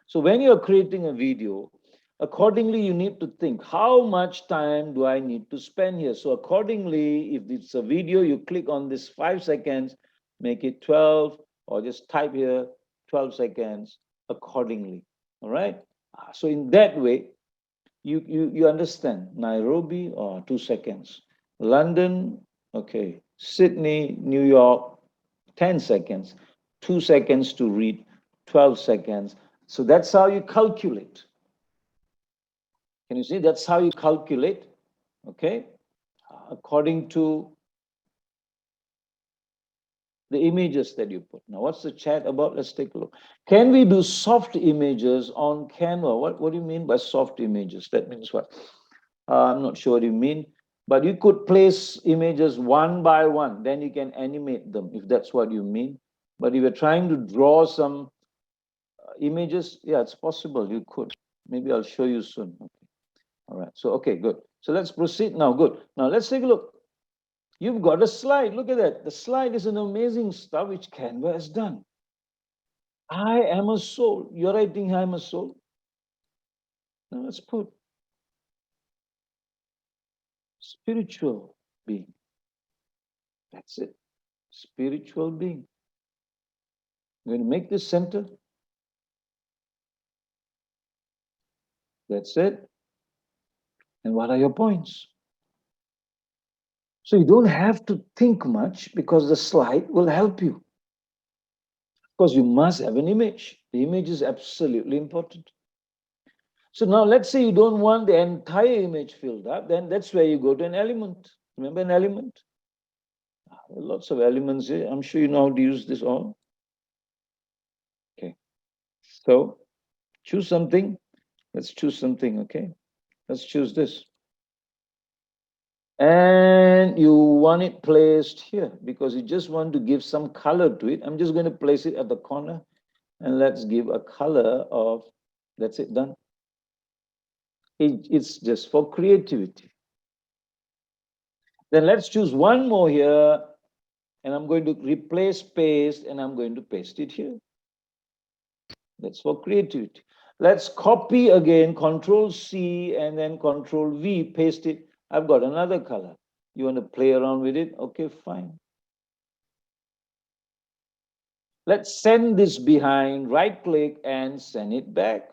So when you're creating a video, accordingly, you need to think, how much time do I need to spend here? So accordingly, if it's a video, you click on this 5 seconds, make it 12, or just type here 12 seconds accordingly. All right. So in that way, you understand. Nairobi, or 2 seconds. London, okay. Sydney, New York, 10 seconds. 2 seconds to read, 12 seconds. So that's how you calculate. Can you see? That's how you calculate, okay? According to the images that you put. Now, what's the chat about? Let's take a look. Can we do soft images on Canva? What do you mean by soft images? That means what? I'm not sure what you mean, but you could place images one by one, then you can animate them, if that's what you mean. But if you're trying to draw some images, yeah, it's possible, you could. Maybe I'll show you soon. Okay. All right, so, okay, good. So let's proceed now, good. Now let's take a look. You've got a slide, look at that. The slide is an amazing stuff which Canva has done. I am a soul. You're writing, I am a soul. Now let's put spiritual being. That's it, spiritual being. I'm going to make this center. That's it. And what are your points? So you don't have to think much because the slide will help you. Of course, you must have an image. The image is absolutely important. So now let's say you don't want the entire image filled up, then that's where you go to an element. Remember an element? There are lots of elements here. I'm sure you know how to use this all. Okay. So choose something. Let's choose something, okay? Let's choose this. And you want it placed here because you just want to give some color to it. I'm just going to place it at the corner and let's give a color of, that's it, done. It's just for creativity. Then let's choose one more here and I'm going to replace paste and I'm going to paste it here. That's for creativity. Let's copy again, Control C and then Control V, paste it. I've got another color. You want to play around with it? Okay, fine. Let's send this behind, right click and send it back.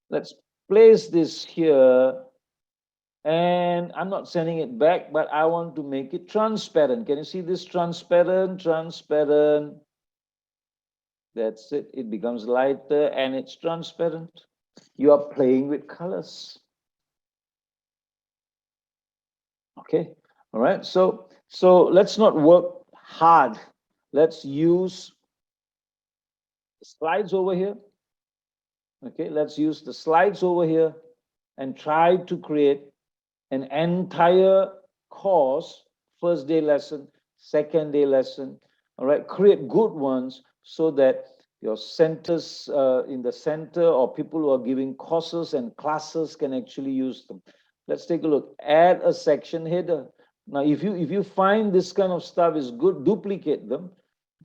Let's place this here and I'm not sending it back, but I want to make it transparent. Can you see this? Transparent, transparent. That's it. It becomes lighter and it's transparent. You are playing with colors. Okay. All right. So let's not work hard. Let's use the slides over here. Okay. Let's use the slides over here and try to create an entire course, first day lesson, second day lesson. All right. Create good ones so that your centers in the center, or people who are giving courses and classes can actually use them. Let's take a look. Add a section header. Now, if you find this kind of stuff is good, duplicate them.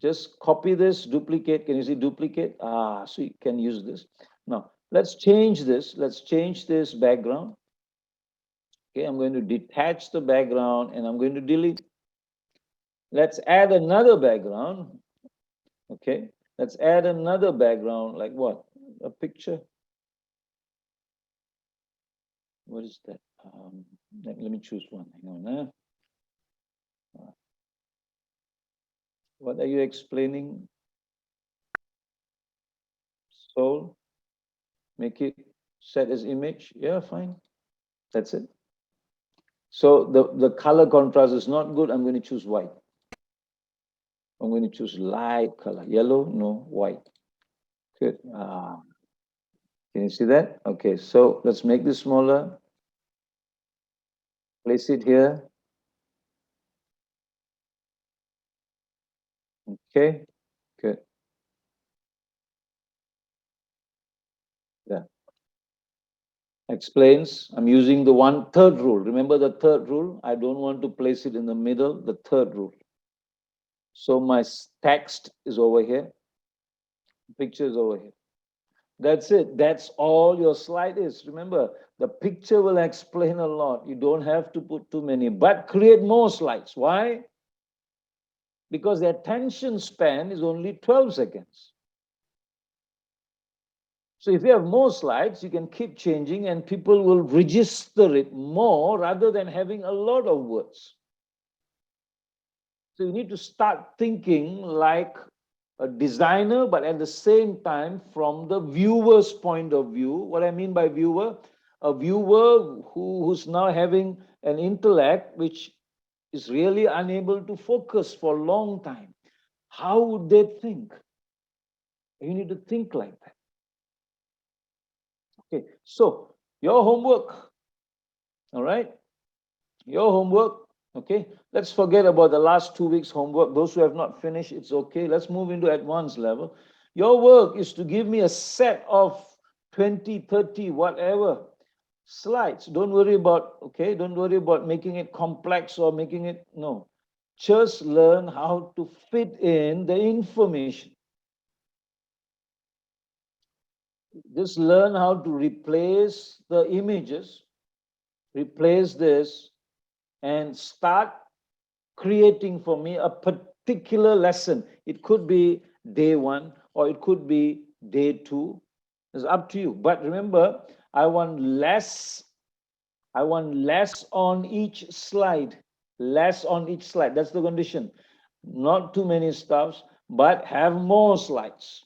Just copy this, duplicate. Can you see duplicate? So you can use this. Now, let's change this. Let's change this background. Okay, I'm going to detach the background and I'm going to delete. Let's add another background. Okay, let's add another background, like what? A picture. What is that? Let me choose one. Hang on. What are you explaining? Soul. Make it set as image. Yeah, fine. That's it. So the color contrast is not good. I'm going to choose white. I'm going to choose light color. Yellow, no, white. Good. Can you see that? Okay, so let's make this smaller. Place it here. Okay, good. Yeah. Explains. I'm using the 1/3 rule. Remember the third rule? I don't want to place it in the middle, the third rule. So my text is over here. Picture is over here. That's it. That's all your slide is. Remember, the picture will explain a lot. You don't have to put too many, but create more slides. Why? Because the attention span is only 12 seconds. So if you have more slides, you can keep changing and people will register it more rather than having a lot of words. So you need to start thinking like a designer, but at the same time, from the viewer's point of view. What I mean by viewer, a viewer who's now having an intellect which is really unable to focus for a long time. How would they think? You need to think like that. Okay, so your homework, all right? Your homework, okay? Let's forget about the last 2 weeks' homework. Those who have not finished, it's okay. Let's move into advanced level. Your work is to give me a set of 20, 30, whatever slides. Don't worry about, okay? Don't worry about making it complex or making it, no. Just learn how to fit in the information. Just learn how to replace the images, replace this, and start creating for me a particular lesson. It could be day 1 or it could be day 2. It's up to you. But remember, I want less on each slide. Less on each slide. That's the condition. Not too many stuffs, but have more slides,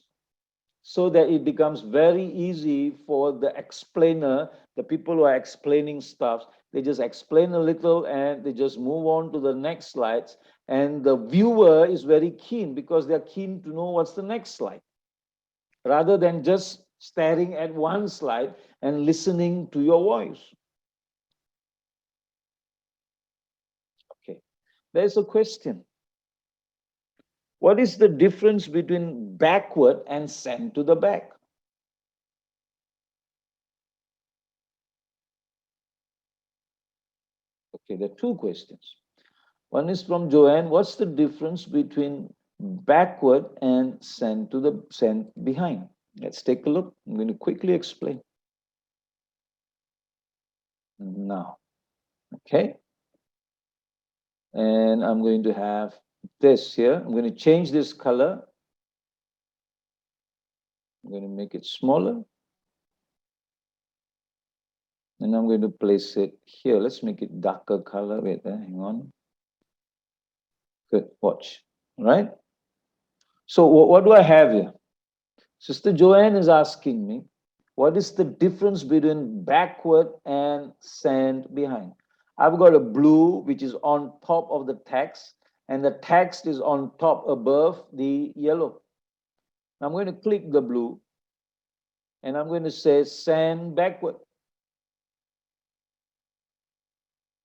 so that it becomes very easy for the explainer, the people who are explaining stuff. They just explain a little and they just move on to the next slides. And the viewer is very keen because they're keen to know what's the next slide, rather than just staring at one slide and listening to your voice. Okay, there's a question. What is the difference between backward and send to the back? Okay, there are 2 questions. One is from Joanne. What's the difference between backward and send behind? Let's take a look. I'm going to quickly explain now. Okay. And I'm going to have this here. I'm going to change this color. I'm going to make it smaller. And I'm going to place it here. Let's make it darker color. Wait, hang on. Good, watch. All right. So what do I have here? Sister Joanne is asking me, what is the difference between backward and send behind? I've got a blue, which is on top of the text, and the text is on top above the yellow. I'm going to click the blue, and I'm going to say send backward.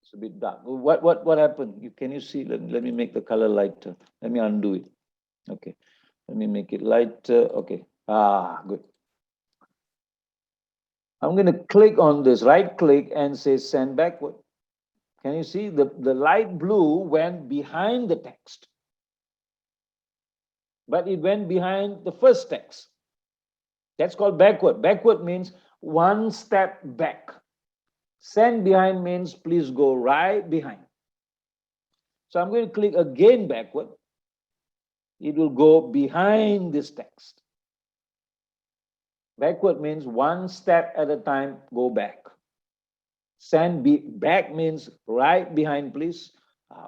It's a bit dark. What happened? Can you see? Let me make the color lighter. Let me undo it. Okay. Let me make it lighter. Okay. Good. I'm going to click on this, right click and say send backward. Can you see the light blue went behind the text, but it went behind the first text. That's called backward. Backward means one step back. Send behind means please go right behind. So I'm going to click again backward. It will go behind this text. Backward means one step at a time, go back. Send back means right behind, please.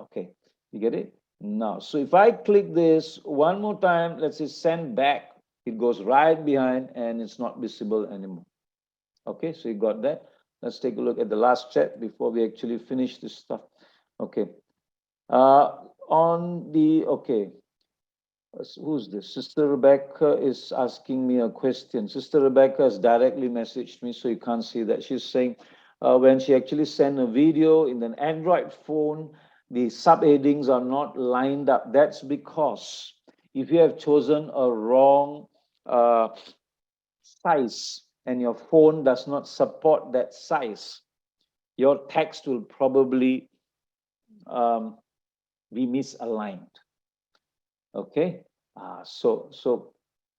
Okay, you get it? Now, so if I click this one more time, let's say send back, it goes right behind and it's not visible anymore. Okay, so you got that. Let's take a look at the last chat before we actually finish this stuff. Okay. Okay. Who's this? Sister Rebecca is asking me a question. Sister Rebecca has directly messaged me, so you can't see that. She's saying when she actually sent a video in an Android phone, the subheadings are not lined up. That's because if you have chosen a wrong size and your phone does not support that size, your text will probably be misaligned. Okay, so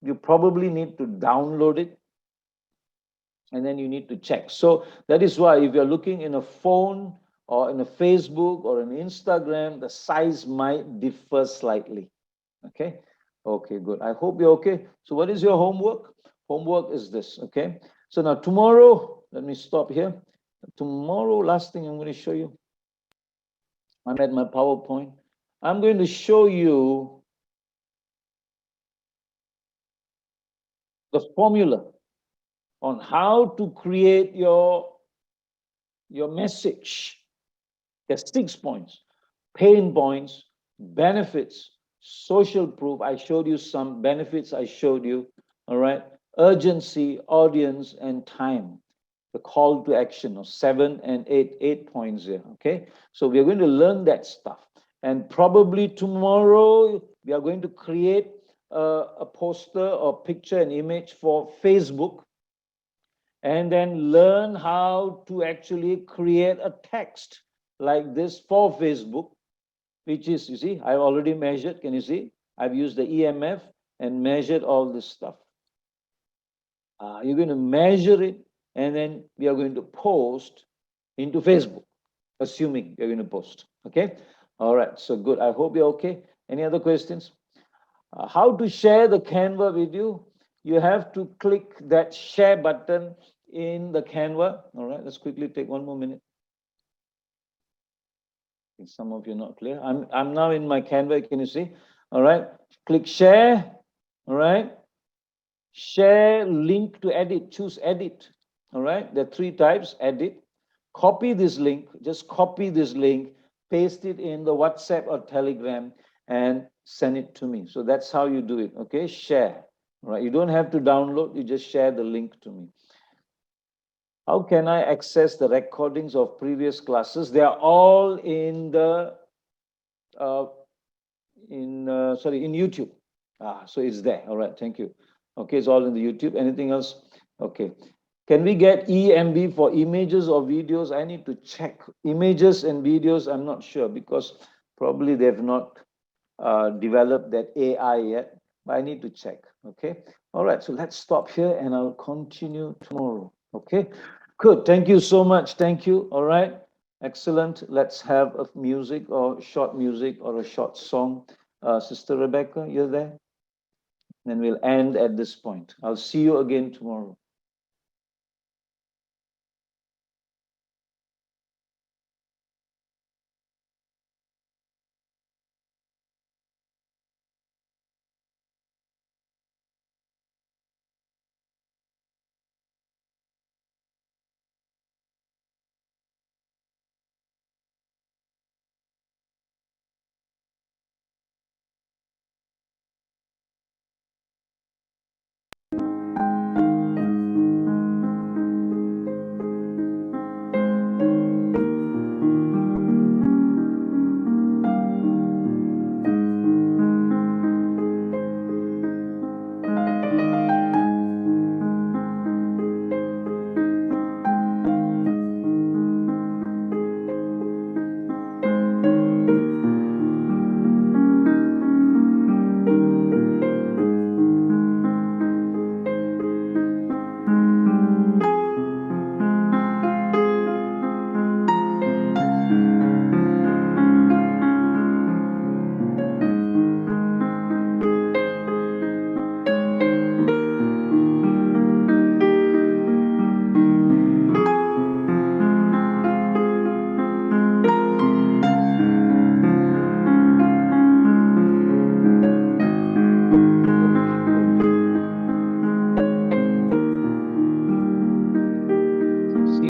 you probably need to download it and then you need to check. So that is why if you're looking in a phone or in a Facebook or an Instagram, the size might differ slightly. Okay, good. I hope you're okay. So what is your homework? Homework is this. Okay, so now tomorrow, let me stop here. Tomorrow, last thing I'm going to show you, I'm at my PowerPoint. I'm going to show you the formula on how to create your message. There's 6 points: pain points, benefits, social proof. I showed you some benefits. I showed you, all right, urgency, audience, and time. The call to action of 7 and 8 points here. Okay, so we're going to learn that stuff, and probably tomorrow we are going to create a poster or picture and image for Facebook, and then learn how to actually create a text like this for Facebook, which is, you see, I've already measured. Can you see? I've used the EMF and measured all this stuff. You're going to measure it, and then we are going to post into Facebook, assuming you're going to post. Okay? All right. So good. I hope you're okay. Any other questions? How to share the Canva with you? You have to click that share button in the Canva. All right. Let's quickly take one more minute. Some of you are not clear. I'm now in my Canva. Can you see? All right. Click share. All right. Share, link to edit. Choose edit. All right. There are 3 types. Edit. Copy this link. Just copy this link. Paste it in the WhatsApp or Telegram and send it to me. So that's how you do it. Okay. Share. All right. You don't have to download. You just share the link to me. How can I access the recordings of previous classes? They are all in the in YouTube. So it's there. All right, thank you. Okay, it's all in the YouTube. Anything else? Okay. Can we get EMB for images or videos? I need to check. Images and videos, I'm not sure, because probably they've not developed that AI yet, but I need to check. Okay. All right, so let's stop here and I'll continue tomorrow. Okay, good. Thank you so much. Thank you. All right, excellent. Let's have a music or short music or a short song. Sister Rebecca, you're there? Then we'll end at this point. I'll see you again tomorrow.